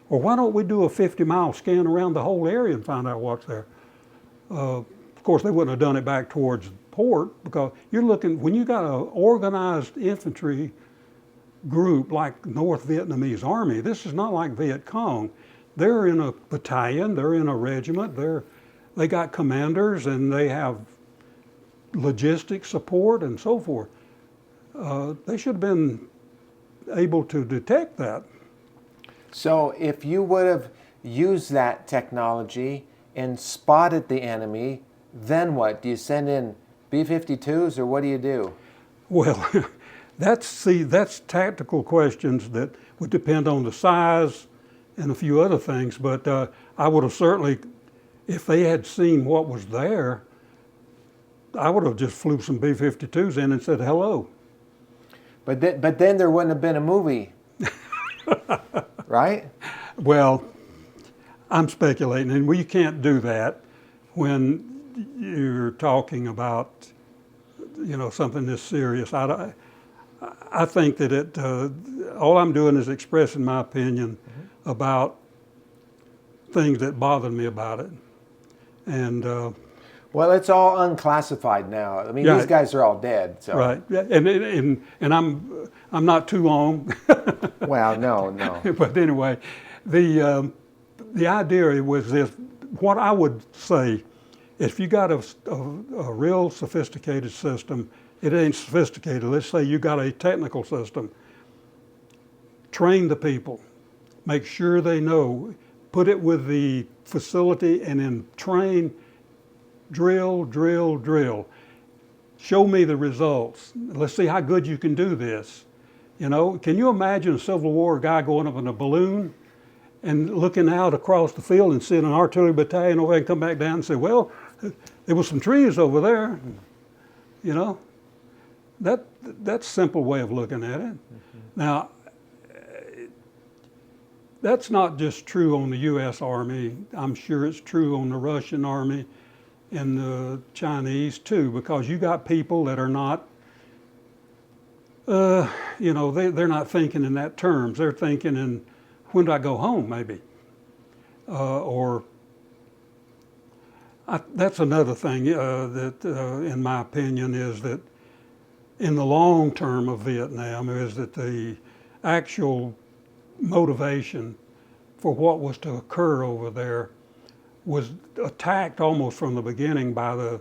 Or why don't we do a 50-mile scan around the whole area and find out what's there? Of course, they wouldn't have done it back towards the port, because you're looking, when you got an organized infantry group like North Vietnamese Army, this is not like Viet Cong. They're in a battalion, they're in a regiment, they got commanders and they have logistics support and so forth. They should have been able to detect that. So if you would have used that technology and spotted the enemy, then what? Do you send in B-52s or what do you do? Well, that's tactical questions that would depend on the size and a few other things, but I would have certainly, if they had seen what was there, I would have just flew some B-52s in and said hello. But then there wouldn't have been a movie, right? Well, I'm speculating, and you can't do that when you're talking about, something this serious. I think that all I'm doing is expressing my opinion about things that bothered me about it, and. Well, it's all unclassified now. I mean, these guys are all dead. So. Right, and I'm not too long. Well, no. But anyway, the idea was this: what I would say, if you got a real sophisticated system, it ain't sophisticated. Let's say you got a technical system. Train the people, make sure they know, put it with the facility, and then train. Drill, drill, drill. Show me the results. Let's see how good you can do this. Can you imagine a Civil War guy going up in a balloon and looking out across the field and seeing an artillery battalion over there and come back down and say, well, there was some trees over there. That's a simple way of looking at it. Now, that's not just true on the U.S. Army. I'm sure it's true on the Russian Army and the Chinese too, because you got people that are not, they're not thinking in that terms. They're thinking in, when do I go home, maybe? That's another thing that, in my opinion, is that in the long term of Vietnam is that the actual motivation for what was to occur over there was attacked almost from the beginning by the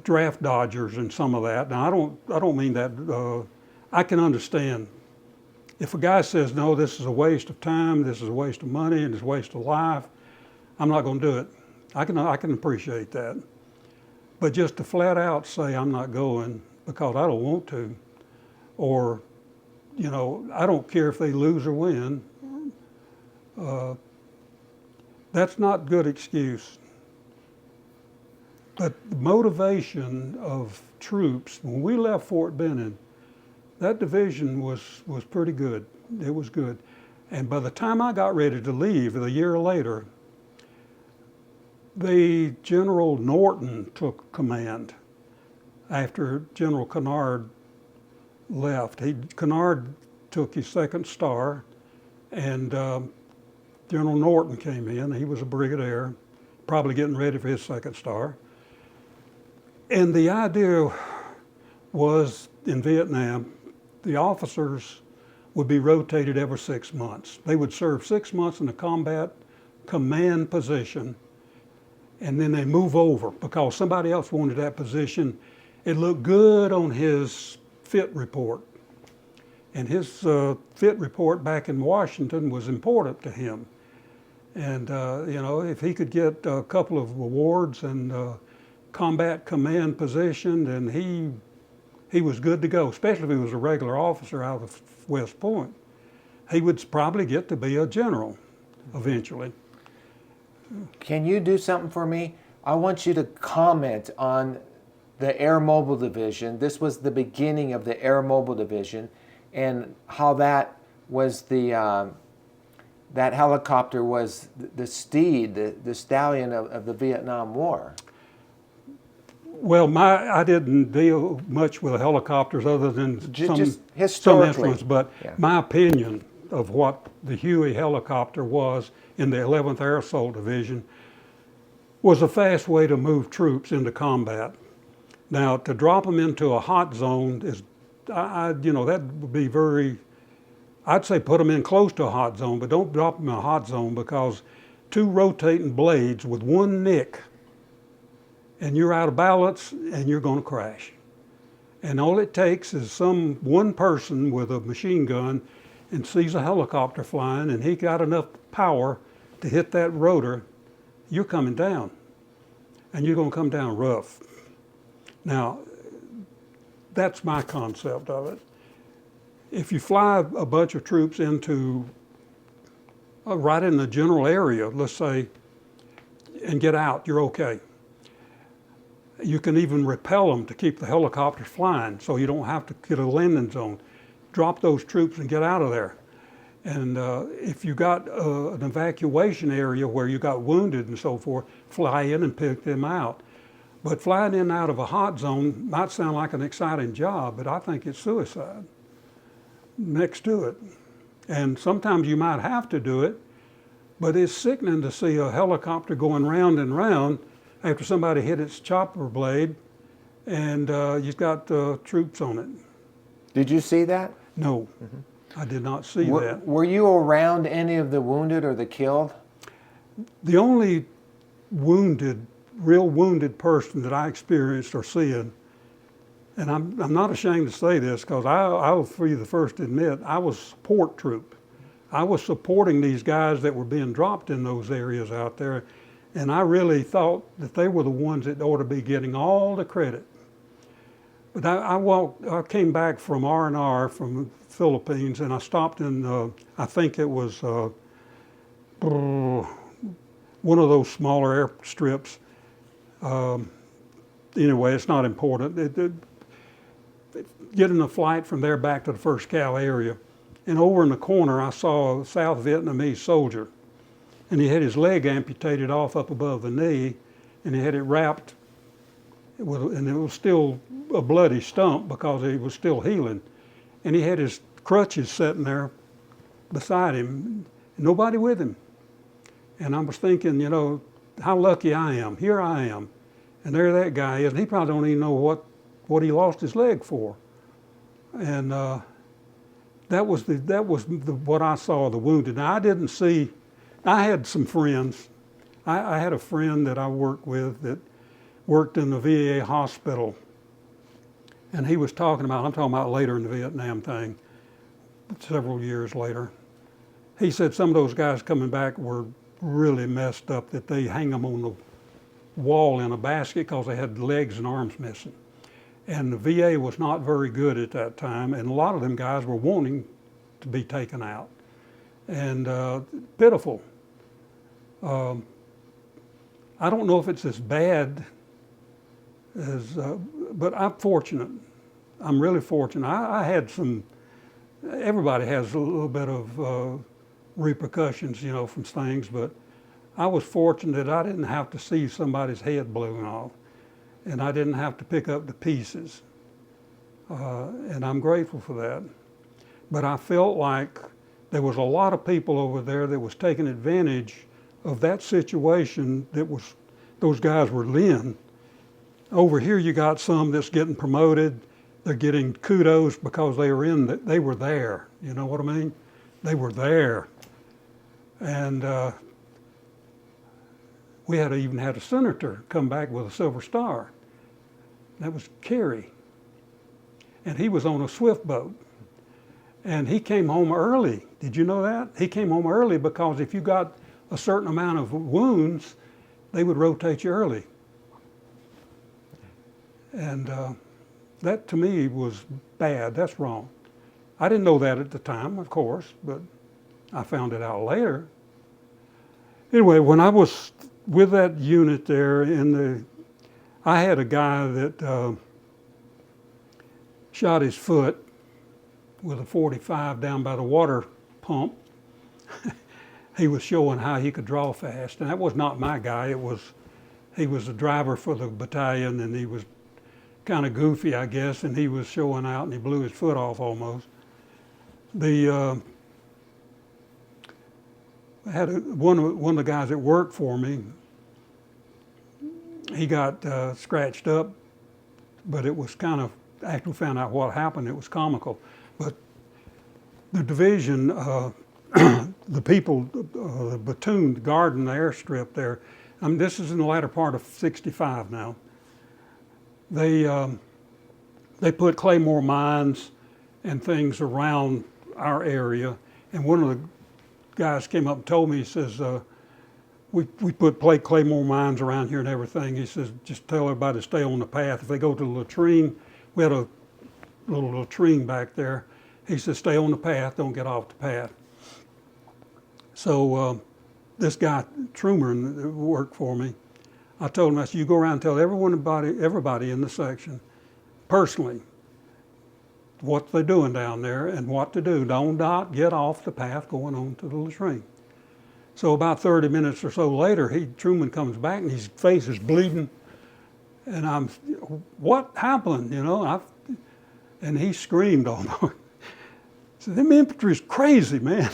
draft dodgers and some of that. Now I don't mean that. I can understand if a guy says no, this is a waste of time, this is a waste of money, and it's a waste of life. I'm not going to do it. I can appreciate that, but just to flat out say I'm not going because I don't want to, or I don't care if they lose or win. That's not good excuse. But the motivation of troops, when we left Fort Benning, that division was pretty good. It was good. And by the time I got ready to leave, a year later, the General Norton took command after General Kennard left. Kennard took his second star, and General Norton came in. He was a brigadier, probably getting ready for his second star. And the idea was in Vietnam, the officers would be rotated every 6 months. They would serve 6 months in a combat command position, and then they move over because somebody else wanted that position. It looked good on his fit report. And his fit report back in Washington was important to him. And you know, if he could get a couple of awards and combat command position, then he was good to go, especially if he was a regular officer out of West Point. He would probably get to be a general eventually. Can you do something for me? I want you to comment on the Air Mobile Division. This was the beginning of the Air Mobile Division, and how that was the that helicopter was the steed, the stallion of the Vietnam War. Well, I didn't deal much with helicopters other than Just some historically. instruments, but Yeah. my opinion of what the Huey helicopter was in the 11th Air Assault Division was a fast way to move troops into combat. Now, to drop them into a hot zone is, you know, that would be very, I'd say put them in close to a hot zone, but don't drop them in a hot zone, because two rotating blades with one nick and you're out of balance and you're going to crash. And all it takes is one person with a machine gun and sees a helicopter flying and he got enough power to hit that rotor, you're coming down. And you're going to come down rough. Now, that's my concept of it. If you fly a bunch of troops into, right in the general area, let's say, and get out, you're okay. You can even repel them to keep the helicopters flying so you don't have to get a landing zone. Drop those troops and get out of there. And if you got an evacuation area where you got wounded and so forth, fly in and pick them out. But flying in and out of a hot zone might sound like an exciting job, but I think it's suicide next to it. And sometimes you might have to do it, but it's sickening to see a helicopter going round and round after somebody hit its chopper blade and you've got troops on it. Did you see that? No, I did not see that. Were you around any of the wounded or the killed? The only real wounded person that I experienced or seeing, and I'm not ashamed to say this because I will be the first to admit, I was support troop. I was supporting these guys that were being dropped in those areas out there, and I really thought that they were the ones that ought to be getting all the credit. But I came back from R&R from the Philippines, and I stopped in, I think it was one of those smaller airstrips. Anyway, it's not important. Getting a flight from there back to the 1st Cal area. And over in the corner, I saw a South Vietnamese soldier. And he had his leg amputated off up above the knee, and he had it wrapped, and it was still a bloody stump because he was still healing. And he had his crutches sitting there beside him, nobody with him. And I was thinking, you know, how lucky I am. Here I am, and there that guy is, and he probably don't even know what he lost his leg for. And that was what I saw, the wounded. Now, I didn't see, I had some friends. I had a friend that I worked with that worked in the VA hospital, and he was talking about, I'm talking about later in the Vietnam thing, several years later. He said some of those guys coming back were really messed up, that they hang them on the wall in a basket because they had legs and arms missing. And the VA was not very good at that time, and a lot of them guys were wanting to be taken out. And pitiful. I don't know if it's as bad as, but I'm fortunate. I'm really fortunate. I had some, everybody has a little bit of repercussions, you know, from things, but I was fortunate that I didn't have to see somebody's head blown off, and I didn't have to pick up the pieces. And I'm grateful for that. But I felt like there was a lot of people over there that was taking advantage of that situation that was, those guys were in, Over here you got some that's getting promoted. They're getting kudos because they were there. You know what I mean? They were there. And we even had a senator come back with a Silver Star. That was Kerry. And he was on a swift boat. And he came home early. Did you know that? He came home early because if you got a certain amount of wounds, they would rotate you early. And that to me was bad. That's wrong. I didn't know that at the time, of course, but I found it out later. Anyway, when I was with that unit there I had a guy that shot his foot with a .45 down by the water pump. He was showing how he could draw fast, and that was not my guy. He was the driver for the battalion, and he was kind of goofy, I guess, and he was showing out, and he blew his foot off almost. I had one of the guys that worked for me. He got scratched up, but it was kind of, after we found out what happened, it was comical. But the division, the people, the platoon guarding the airstrip there, I mean, this is in the latter part of '65 now. They put claymore mines and things around our area, and one of the guys came up and told me, he says, we put claymore mines around here and everything. He says, just tell everybody to stay on the path. If they go to the latrine, we had a little latrine back there. He says, stay on the path, don't get off the path. So this guy, Truman, that worked for me, I told him, I said, you go around and tell everybody in the section, personally, what they're doing down there and what to do. Don't get off the path going on to the latrine. So about 30 minutes or so later, Truman comes back and his face is bleeding. And I'm, what happened, you know? And he screamed almost. So them infantry's crazy, man.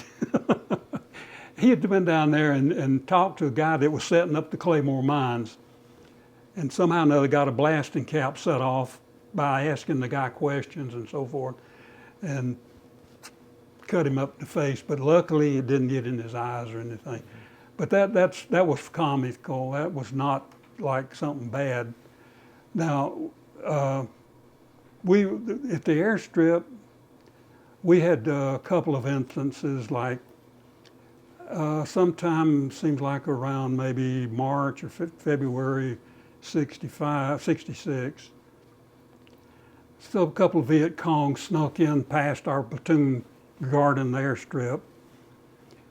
He had been down there and talked to a guy that was setting up the claymore mines. And somehow or another got a blasting cap set off by asking the guy questions and so forth. And cut him up in the face, but luckily it didn't get in his eyes or anything. But that was comical. That was not like something bad. Now, at the airstrip, we had a couple of instances like sometime seems like around maybe March or February '66. Still a couple of Viet Cong snuck in past our platoon guarding the airstrip,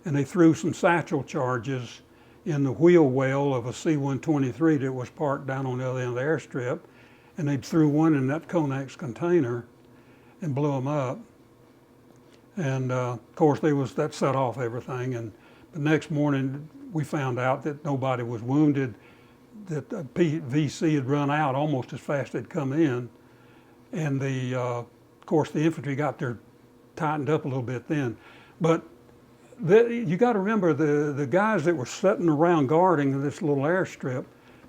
and they threw some satchel charges in the wheel well of a C-123 that was parked down on the other end of the airstrip, and they threw one in that Conex container and blew them up. And of course that set off everything, and the next morning we found out that nobody was wounded, that the VC had run out almost as fast as they'd come in, and of course the infantry got their tightened up a little bit then. But you got to remember the guys that were sitting around guarding this little airstrip,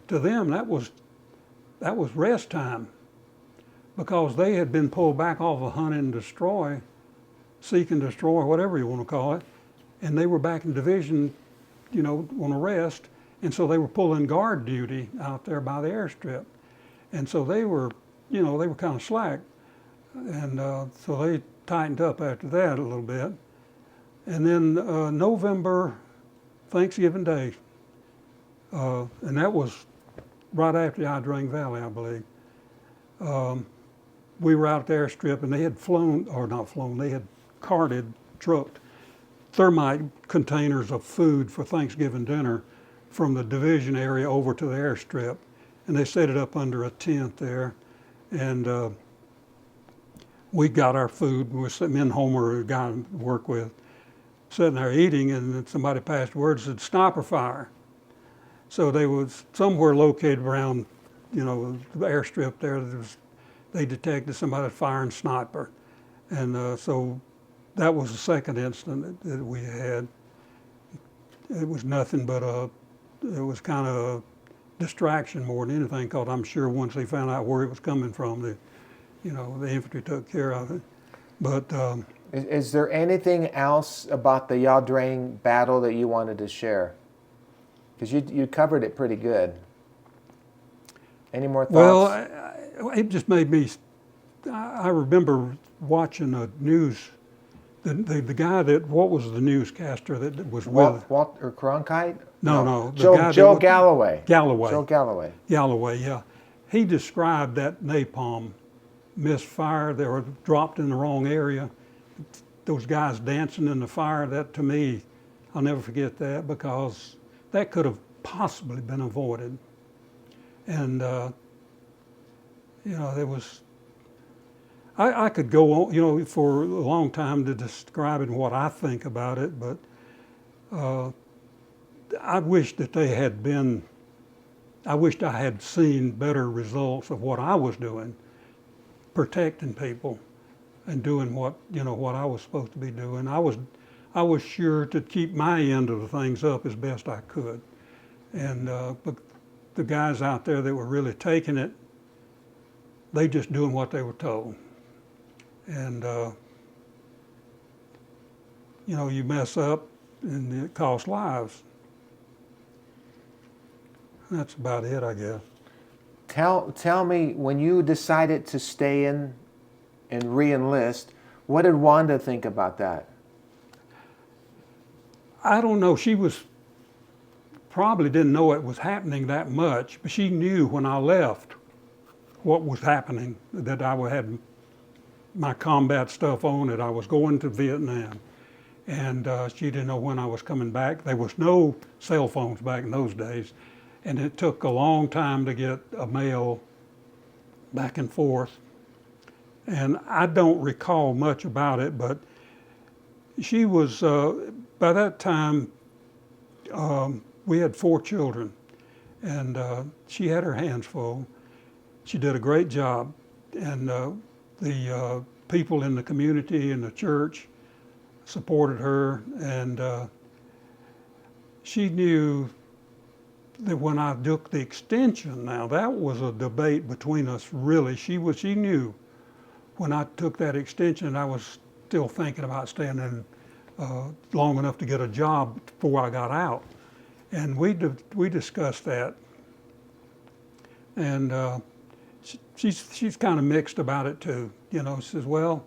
to them that was rest time, because they had been pulled back off a hunt and destroy, seek and destroy, whatever you want to call it, and they were back in division, you know, on a rest, and so they were pulling guard duty out there by the airstrip, and so they were kind of slack, and so they tightened up after that a little bit. And then November, Thanksgiving Day, and that was right after the Ia Drang Valley, I believe. We were out at the airstrip, and they had they had trucked thermite containers of food for Thanksgiving dinner from the division area over to the airstrip. And they set it up under a tent there. And we got our food. We were sitting in Homer, a guy I work with, sitting there eating, and then somebody passed word and said, sniper fire. So they was somewhere located around, you know, the airstrip there. They detected somebody firing sniper. And so that was the second incident that we had. It was nothing but it was kind of distraction more than anything, because I'm sure once they found out where it was coming from, the infantry took care of it. But Is there anything else about the Ia Drang battle that you wanted to share? Because you covered it pretty good. Any more thoughts? well, it just made me. I remember watching the news. The guy what was the newscaster that was with? Walter Cronkite? No. Joe Galloway. Galloway. Joe Galloway. Galloway, yeah. He described that napalm misfire. They were dropped in the wrong area. Those guys dancing in the fire, that to me, I'll never forget that, because that could have possibly been avoided. And, there was, I could go on, for a long time to describing what I think about it, but I wish that I wished I had seen better results of what I was doing, protecting people and doing what I was supposed to be doing. I was sure to keep my end of the things up as best I could. And but the guys out there that were really taking it, they just doing what they were told. And you mess up and it costs lives. That's about it, I guess. Tell me, when you decided to stay in and re-enlist, what did Wanda think about that? I don't know. She probably didn't know it was happening that much, but she knew when I left what was happening, that I had my combat stuff on, that I was going to Vietnam. And she didn't know when I was coming back. There was no cell phones back in those days, and it took a long time to get a mail back and forth. And I don't recall much about it, but she was, by that time, we had 4 children, and she had her hands full. She did a great job, and the people in the community and the church supported her, and she knew that when I took the extension, now that was a debate between us, really. She knew when I took that extension, I was still thinking about staying in long enough to get a job before I got out. And we discussed that. And she's kind of mixed about it too. She says, well,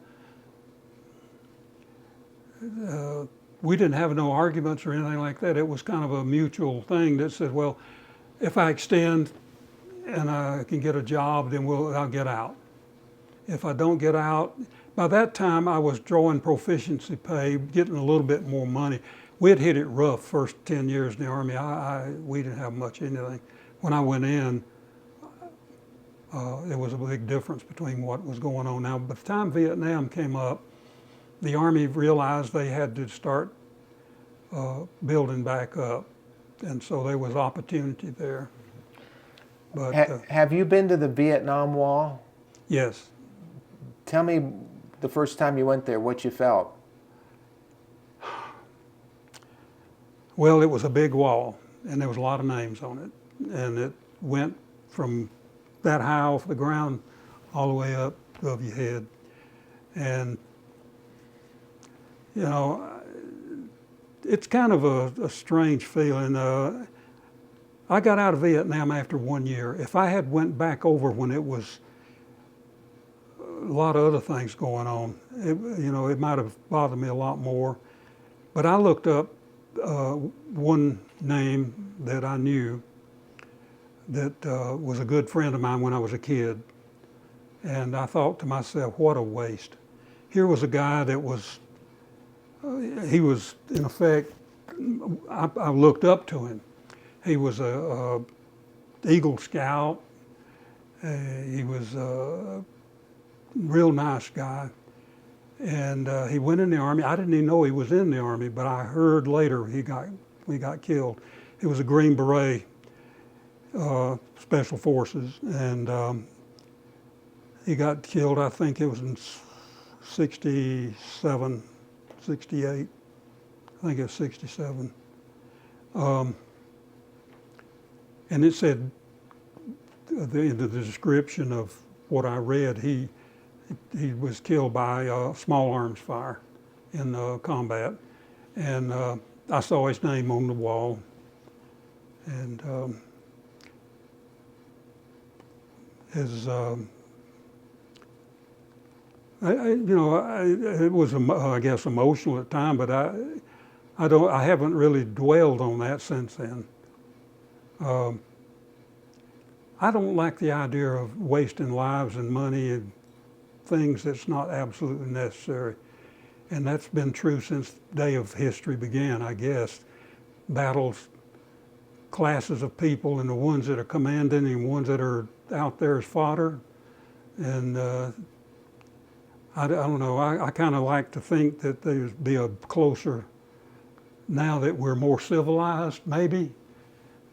we didn't have no arguments or anything like that. It was kind of a mutual thing that said, well, if I extend and I can get a job, then I'll get out. If I don't get out, by that time I was drawing proficiency pay, getting a little bit more money. We had hit it rough first 10 years in the Army. We didn't have much anything. When I went in, there was a big difference between what was going on. Now, by the time Vietnam came up, the Army realized they had to start building back up. And so there was opportunity there. But have you been to the Vietnam Wall? Yes. Tell me the first time you went there, what you felt. Well, it was a big wall, and there was a lot of names on it. And it went from that high off the ground all the way up above your head. And, it's kind of a strange feeling. I got out of Vietnam after 1 year. If I had went back over when it was a lot of other things going on, it might have bothered me a lot more. But I looked up one name that I knew that was a good friend of mine when I was a kid. And I thought to myself, what a waste. Here was a guy that was, he was in effect, I looked up to him. He was a Eagle Scout. He was a real nice guy. And he went in the Army. I didn't even know he was in the Army, but I heard later he got killed. He was a Green Beret, Special Forces, and he got killed, I think it was in 67, 68. I think it was 67. And it said, in the description of what I read, he was killed by small arms fire in combat. And I saw his name on the wall. And his, it was, I guess, emotional at the time, but I haven't really dwelled on that since then. I don't like the idea of wasting lives and money and things that's not absolutely necessary. And that's been true since the day of history began, I guess. Battles, classes of people, and the ones that are commanding and ones that are out there as fodder. And I don't know, I kind of like to think that there'd be a closer, now that we're more civilized, maybe,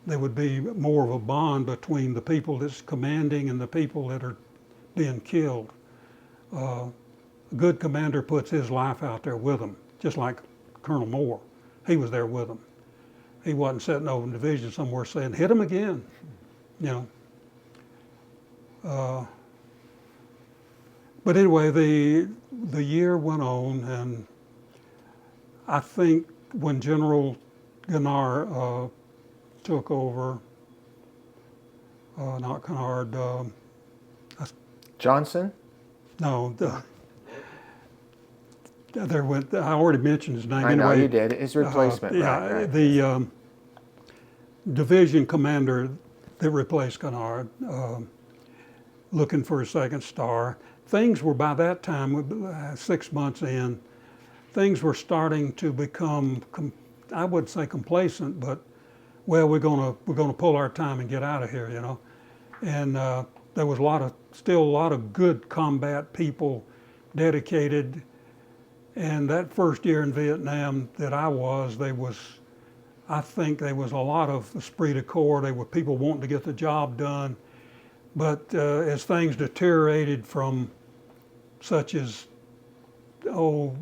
there would be more of a bond between the people that's commanding and the people that are being killed. A good commander puts his life out there with them, just like Colonel Moore. He was there with them. He wasn't sitting over in division somewhere saying, hit him again, you know. But anyway, the year went on, and I think when General Gennard took over, not Kennard, Johnson? no, there went, I already mentioned his name. I know anyway, you did. His replacement, yeah, right. The division commander that replaced Kennard, looking for a second star. Things were, by that time, 6 months in, things were starting to become, I wouldn't say complacent, but well, we're gonna pull our time and get out of here, you know. And there was still a lot of good combat people, dedicated. And that first year in Vietnam that I was, I think there was a lot of esprit de corps. There were people wanting to get the job done. But as things deteriorated from such as, I'll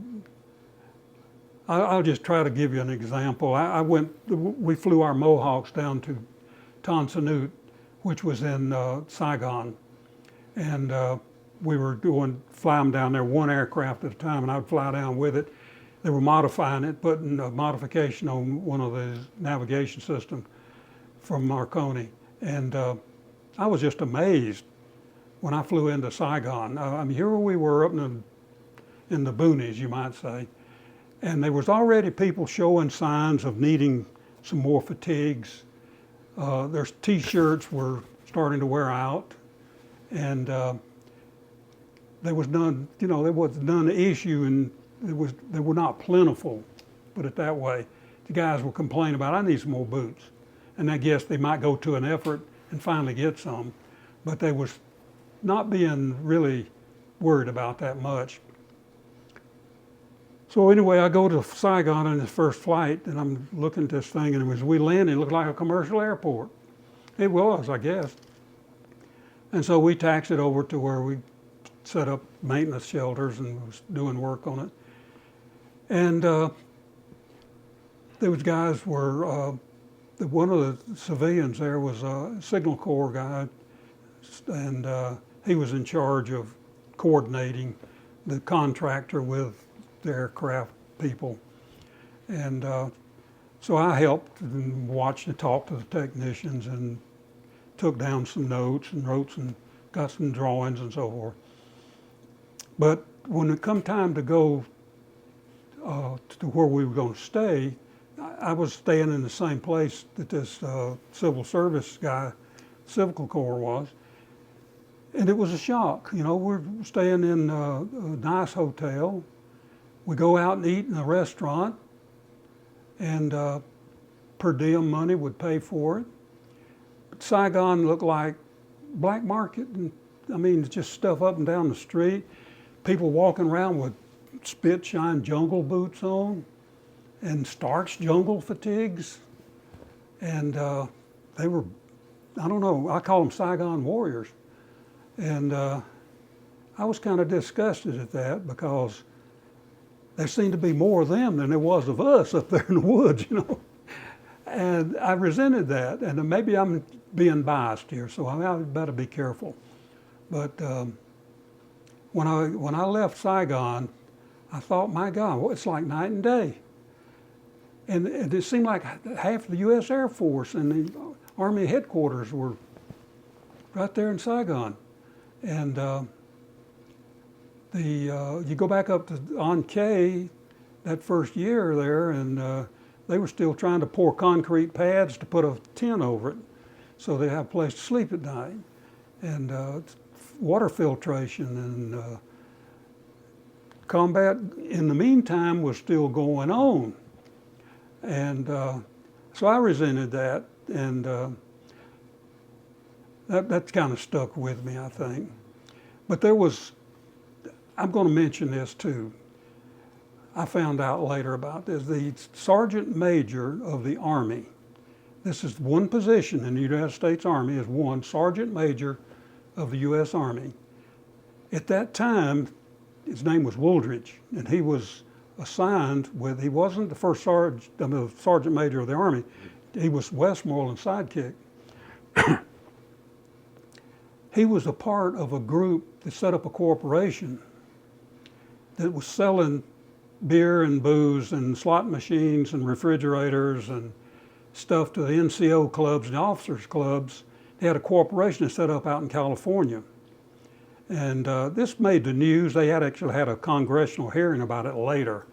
just try to give you an example. We flew our Mohawks down to Tan Son Nhut, which was in Saigon. And we were flying down there one aircraft at a time, and I'd fly down with it. They were modifying it, putting a modification on one of the navigation systems from Marconi. And I was just amazed when I flew into Saigon. I mean, here we were up in the boonies, you might say. And there was already people showing signs of needing some more fatigues. Their T-shirts were starting to wear out. And there was none issue, and they were not plentiful, put it that way. The guys were complaining about, I need some more boots. And I guess they might go to an effort and finally get some, but they was not being really worried about that much. So anyway, I go to Saigon on this first flight, and I'm looking at this thing, and as we landed, it looked like a commercial airport. It was, I guess. And so we taxied over to where we set up maintenance shelters and was doing work on it. And those guys were, one of the civilians there was a Signal Corps guy, and he was in charge of coordinating the contractor with the aircraft people. And so I helped and watched and talked to the technicians and took down some notes and wrote got some drawings and so forth. But when it come time to go to where we were going to stay, I was staying in the same place that this civil service guy, Civil Corps was. And it was a shock. You know, we're staying in a nice hotel. We go out and eat in a restaurant, and per diem money would pay for it. But Saigon looked like black market, and I mean, just stuff up and down the street. People walking around with spit shine jungle boots on and starched jungle fatigues. And they were, I don't know, I call them Saigon warriors. And I was kind of disgusted at that, because there seemed to be more of them than there was of us up there in the woods, you know. And I resented that, and maybe I'm being biased here, so I better be careful. But when I left Saigon, I thought, my God, well, it's like night and day. And it seemed like half the U.S. Air Force and the Army headquarters were right there in Saigon. And you go back up to On K that first year there, and they were still trying to pour concrete pads to put a tent over it so they have a place to sleep at night. And water filtration and combat in the meantime was still going on. And so I resented that, and that kind of stuck with me, I think. But I'm going to mention this too. I found out later about this. The Sergeant Major of the Army, this is one position in the United States Army, is one Sergeant Major of the U.S. Army. At that time, his name was Wooldridge, and he was assigned he wasn't the first Sergeant Major of the Army. He was Westmoreland's sidekick. He was a part of a group that set up a corporation that was selling beer and booze and slot machines and refrigerators and stuff to the NCO clubs and officers clubs. They had a corporation that set up out in California. And this made the news. They actually had a congressional hearing about it later.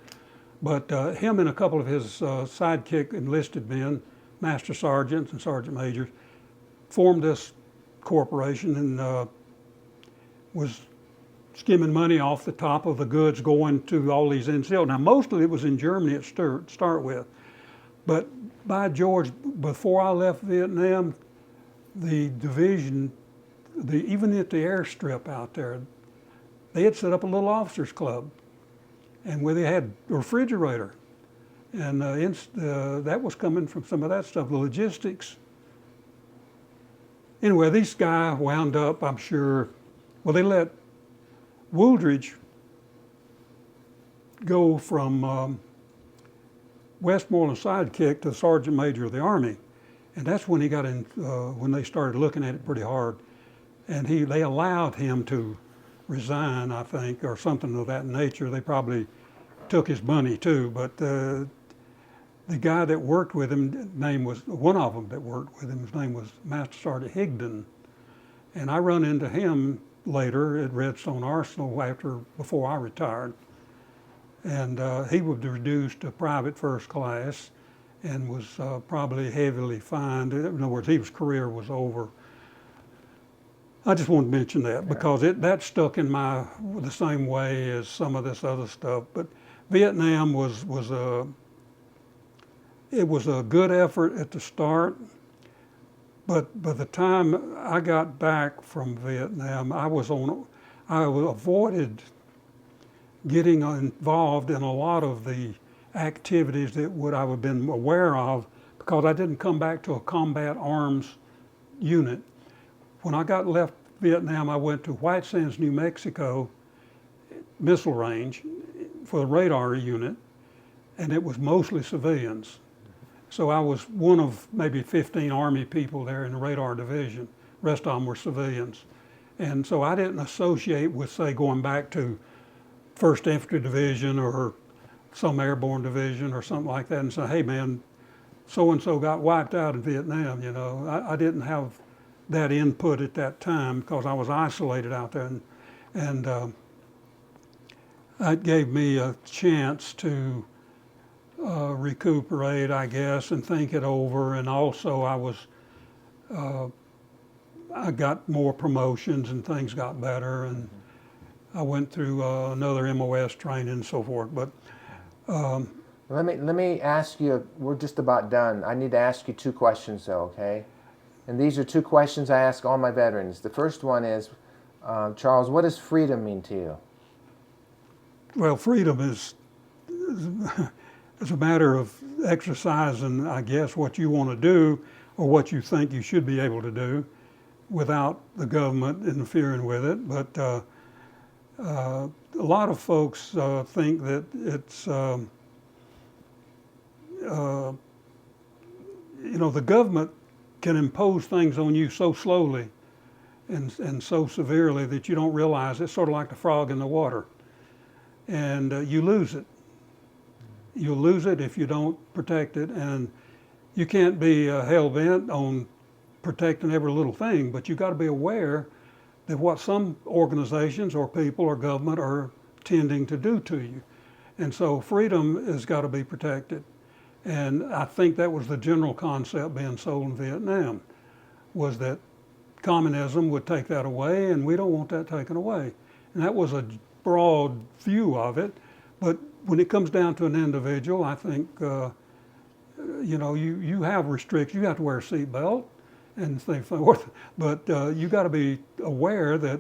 But him and a couple of his sidekick enlisted men, master sergeants and sergeant majors, formed this corporation and was skimming money off the top of the goods going to all these NCO. Now, most of it was in Germany at start with. But by George, before I left Vietnam, the division, even at the airstrip out there, they had set up a little officers club, and where they had a refrigerator, and that was coming from some of that stuff, the logistics. Anyway, this guy wound up, I'm sure, well, they let Wooldridge go from Westmoreland sidekick to Sergeant Major of the Army. And that's when he got in, when they started looking at it pretty hard. And they allowed him to resign, I think, or something of that nature. They probably took his money too, but the guy that worked with him, one of them that worked with him, his name was Master Sergeant Higdon. And I run into him later at Redstone Arsenal before I retired. And he was reduced to private first class and was probably heavily fined. In other words, his career was over. I just wanted to mention that because that stuck in the same way as some of this other stuff. But Vietnam was a good effort at the start. But by the time I got back from Vietnam, I avoided getting involved in a lot of the activities that I would have been aware of because I didn't come back to a combat arms unit. When I left Vietnam, I went to White Sands, New Mexico missile range for the radar unit, and it was mostly civilians. So I was one of maybe 15 Army people there in the radar division. The rest of them were civilians. And so I didn't associate with, say, going back to 1st Infantry Division or some airborne division or something like that and say, hey man, so-and-so got wiped out in Vietnam, you know. I didn't have that input at that time because I was isolated out there. And it gave me a chance to recuperate, I guess, and think it over. And also I got more promotions and things got better. And I went through another MOS training and so forth. But let me ask you, we're just about done. I need to ask you 2 questions though, okay? And these are 2 questions I ask all my veterans. The first one is, Charles, what does freedom mean to you? Well, freedom is a matter of exercising, I guess, what you want to do or what you think you should be able to do without the government interfering with it. But a lot of folks think that it's, the government can impose things on you so slowly and so severely that you don't realize. It's sort of like the frog in the water. And you lose it. You'll lose it if you don't protect it. And you can't be hell-bent on protecting every little thing, but you got to be aware that what some organizations or people or government are tending to do to you. And so freedom has got to be protected. And I think that was the general concept being sold in Vietnam, was that communism would take that away, and we don't want that taken away. And that was a broad view of it. But when it comes down to an individual, I think, you have restrictions. You have to wear a seatbelt and so forth. But you got to be aware that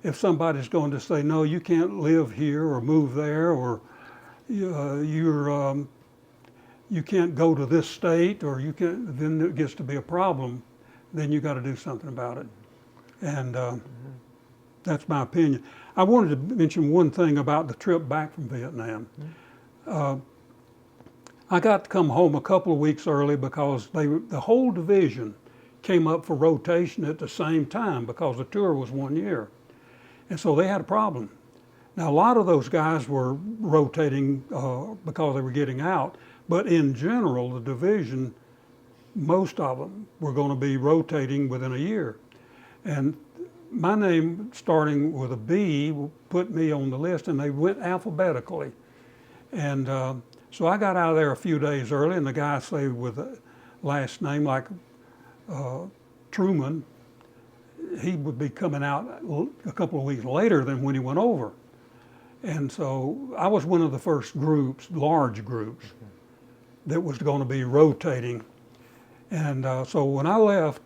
if somebody's going to say, no, you can't live here or move there, or you can't go to this state, or you can't, then it gets to be a problem. Then you got to do something about it. And that's my opinion. I wanted to mention one thing about the trip back from Vietnam. I got to come home a couple of weeks early because the whole division came up for rotation at the same time because the tour was 1 year. And so they had a problem. Now, a lot of those guys were rotating because they were getting out, but in general, the division, most of them were going to be rotating within a year. And my name, starting with a B, put me on the list, and they went alphabetically. And so I got out of there a few days early, and the guy, say, with a last name like Truman, he would be coming out a couple of weeks later than when he went over. And so I was one of the first groups, large groups, that was going to be rotating. And so when I left,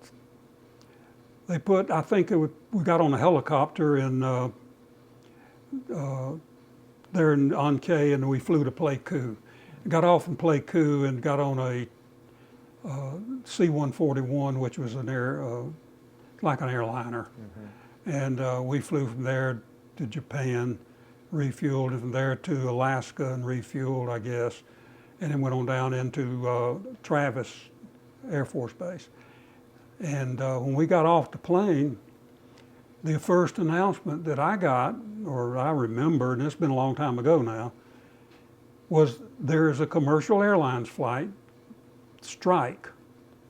they put, I think we got on a helicopter there in An Khê, and we flew to Pleiku. Got off in Pleiku and got on a C-141, which was like an airliner. And we flew from there to Japan, refueled, and from there to Alaska and refueled, I guess, and then went on down into Travis Air Force Base. And when we got off the plane, the first announcement that I got, or I remember, and it's been a long time ago now, was there is a commercial airlines flight strike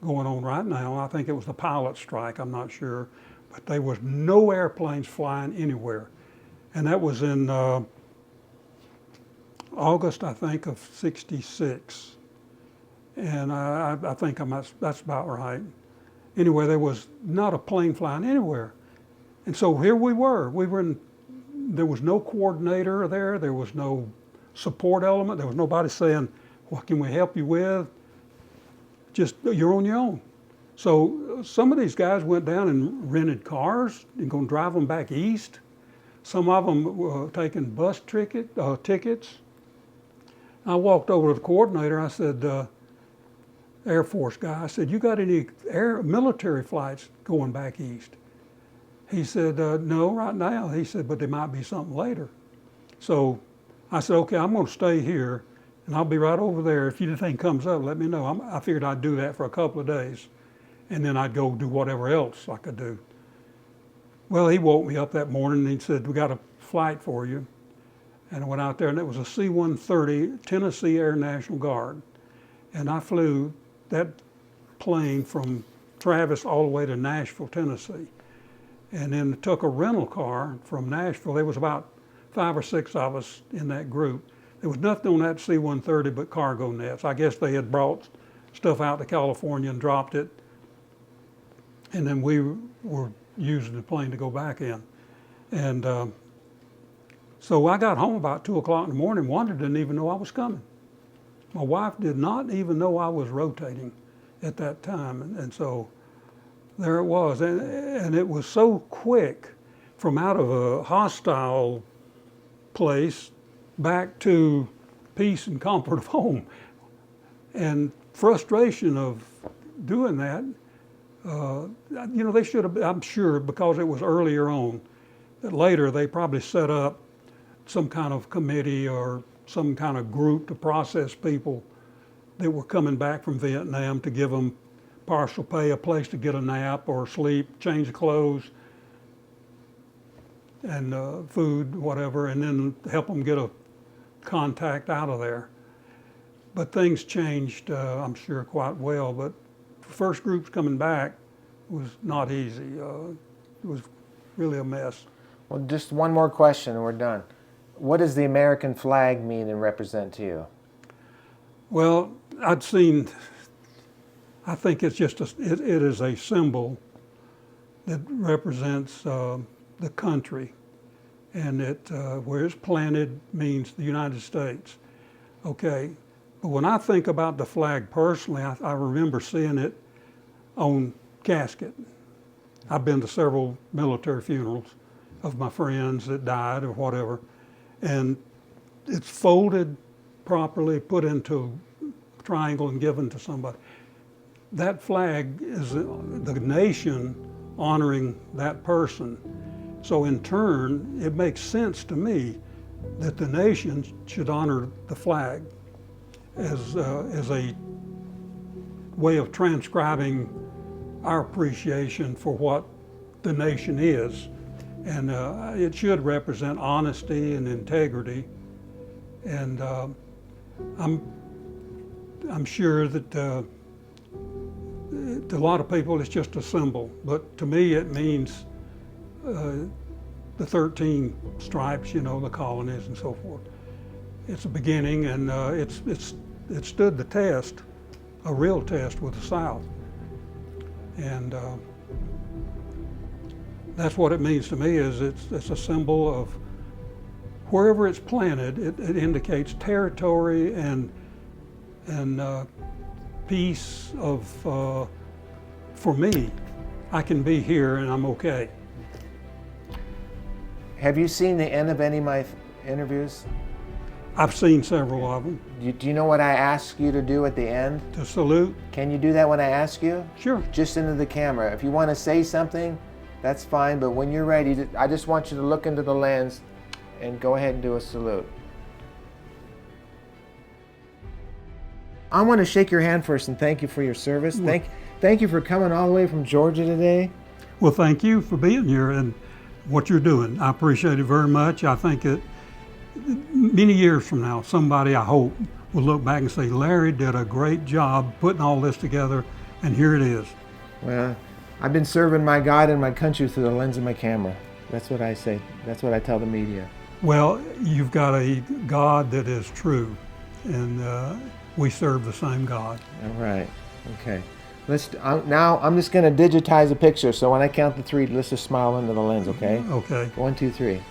going on right now. I think it was the pilot strike, I'm not sure, but there was no airplanes flying anywhere. And that was in August, I think, of '66. And I think that's about right. Anyway, there was not a plane flying anywhere. And so here we were. There was no coordinator there. There was no support element. There was nobody saying, what can we help you with? Just, you're on your own. So some of these guys went down and rented cars and going to drive them back east. Some of them were taking bus tickets. I walked over to the coordinator. I said, Air Force guy, I said, you got any military flights going back east? He said, no, right now. He said, but there might be something later. So I said, okay, I'm going to stay here, and I'll be right over there. If anything comes up, let me know. I figured I'd do that for a couple of days, and then I'd go do whatever else I could do. Well, he woke me up that morning, and he said, we got a flight for you. And I went out there, and it was a C-130 Tennessee Air National Guard. And I flew that plane from Travis all the way to Nashville, Tennessee. And then took a rental car from Nashville. There was about 5 or 6 of us in that group. There was nothing on that C-130 but cargo nets. I guess they had brought stuff out to California and dropped it. And then we were using the plane to go back in. And so I got home about 2 o'clock in the morning. Wanda didn't even know I was coming. My wife did not even know I was rotating at that time. And so there it was. And it was so quick from out of a hostile place back to peace and comfort of home. And frustration of doing that, they should have, I'm sure, because it was earlier on, that later they probably set up some kind of committee or some kind of group to process people that were coming back from Vietnam, to give them partial pay, a place to get a nap or sleep, change clothes, and food, whatever, and then help them get a contact out of there. But things changed, I'm sure, quite well. But the first groups coming back was not easy. It was really a mess. Well, just one more question and we're done. What does the American flag mean and represent to you? Well, I think it's just, it is a symbol that represents the country. And where it's planted means the United States. Okay, but when I think about the flag personally, I remember seeing it on casket. I've been to several military funerals of my friends that died or whatever, and it's folded properly, put into a triangle and given to somebody. That flag is the nation honoring that person. So in turn, it makes sense to me that the nation should honor the flag as a way of transcribing our appreciation for what the nation is. And it should represent honesty and integrity. And I'm sure that to a lot of people it's just a symbol, but to me it means the 13 stripes, you know, the colonies and so forth. It's a beginning, and it stood the test, a real test with the South. And that's what it means to me, is it's a symbol of wherever it's planted, it indicates territory and peace of, for me, I can be here and I'm okay. Have you seen the end of any of my interviews? I've seen several of them. Do you know what I ask you to do at the end? To salute? Can you do that when I ask you? Sure. Just into the camera. If you want to say something, that's fine, but when you're ready, I just want you to look into the lens and go ahead and do a salute. I want to shake your hand first and thank you for your service. Thank you for coming all the way from Georgia today. Well, thank you for being here and what you're doing. I appreciate it very much. I think that many years from now, somebody, I hope, will look back and say, Larry did a great job putting all this together, and here it is. Well, I've been serving my God and my country through the lens of my camera. That's what I say. That's what I tell the media. Well, you've got a God that is true, and we serve the same God. All right. Okay. Now I'm just going to digitize a picture, so when I count to 3, let's just smile into the lens, okay? Okay. 1, 2, 3.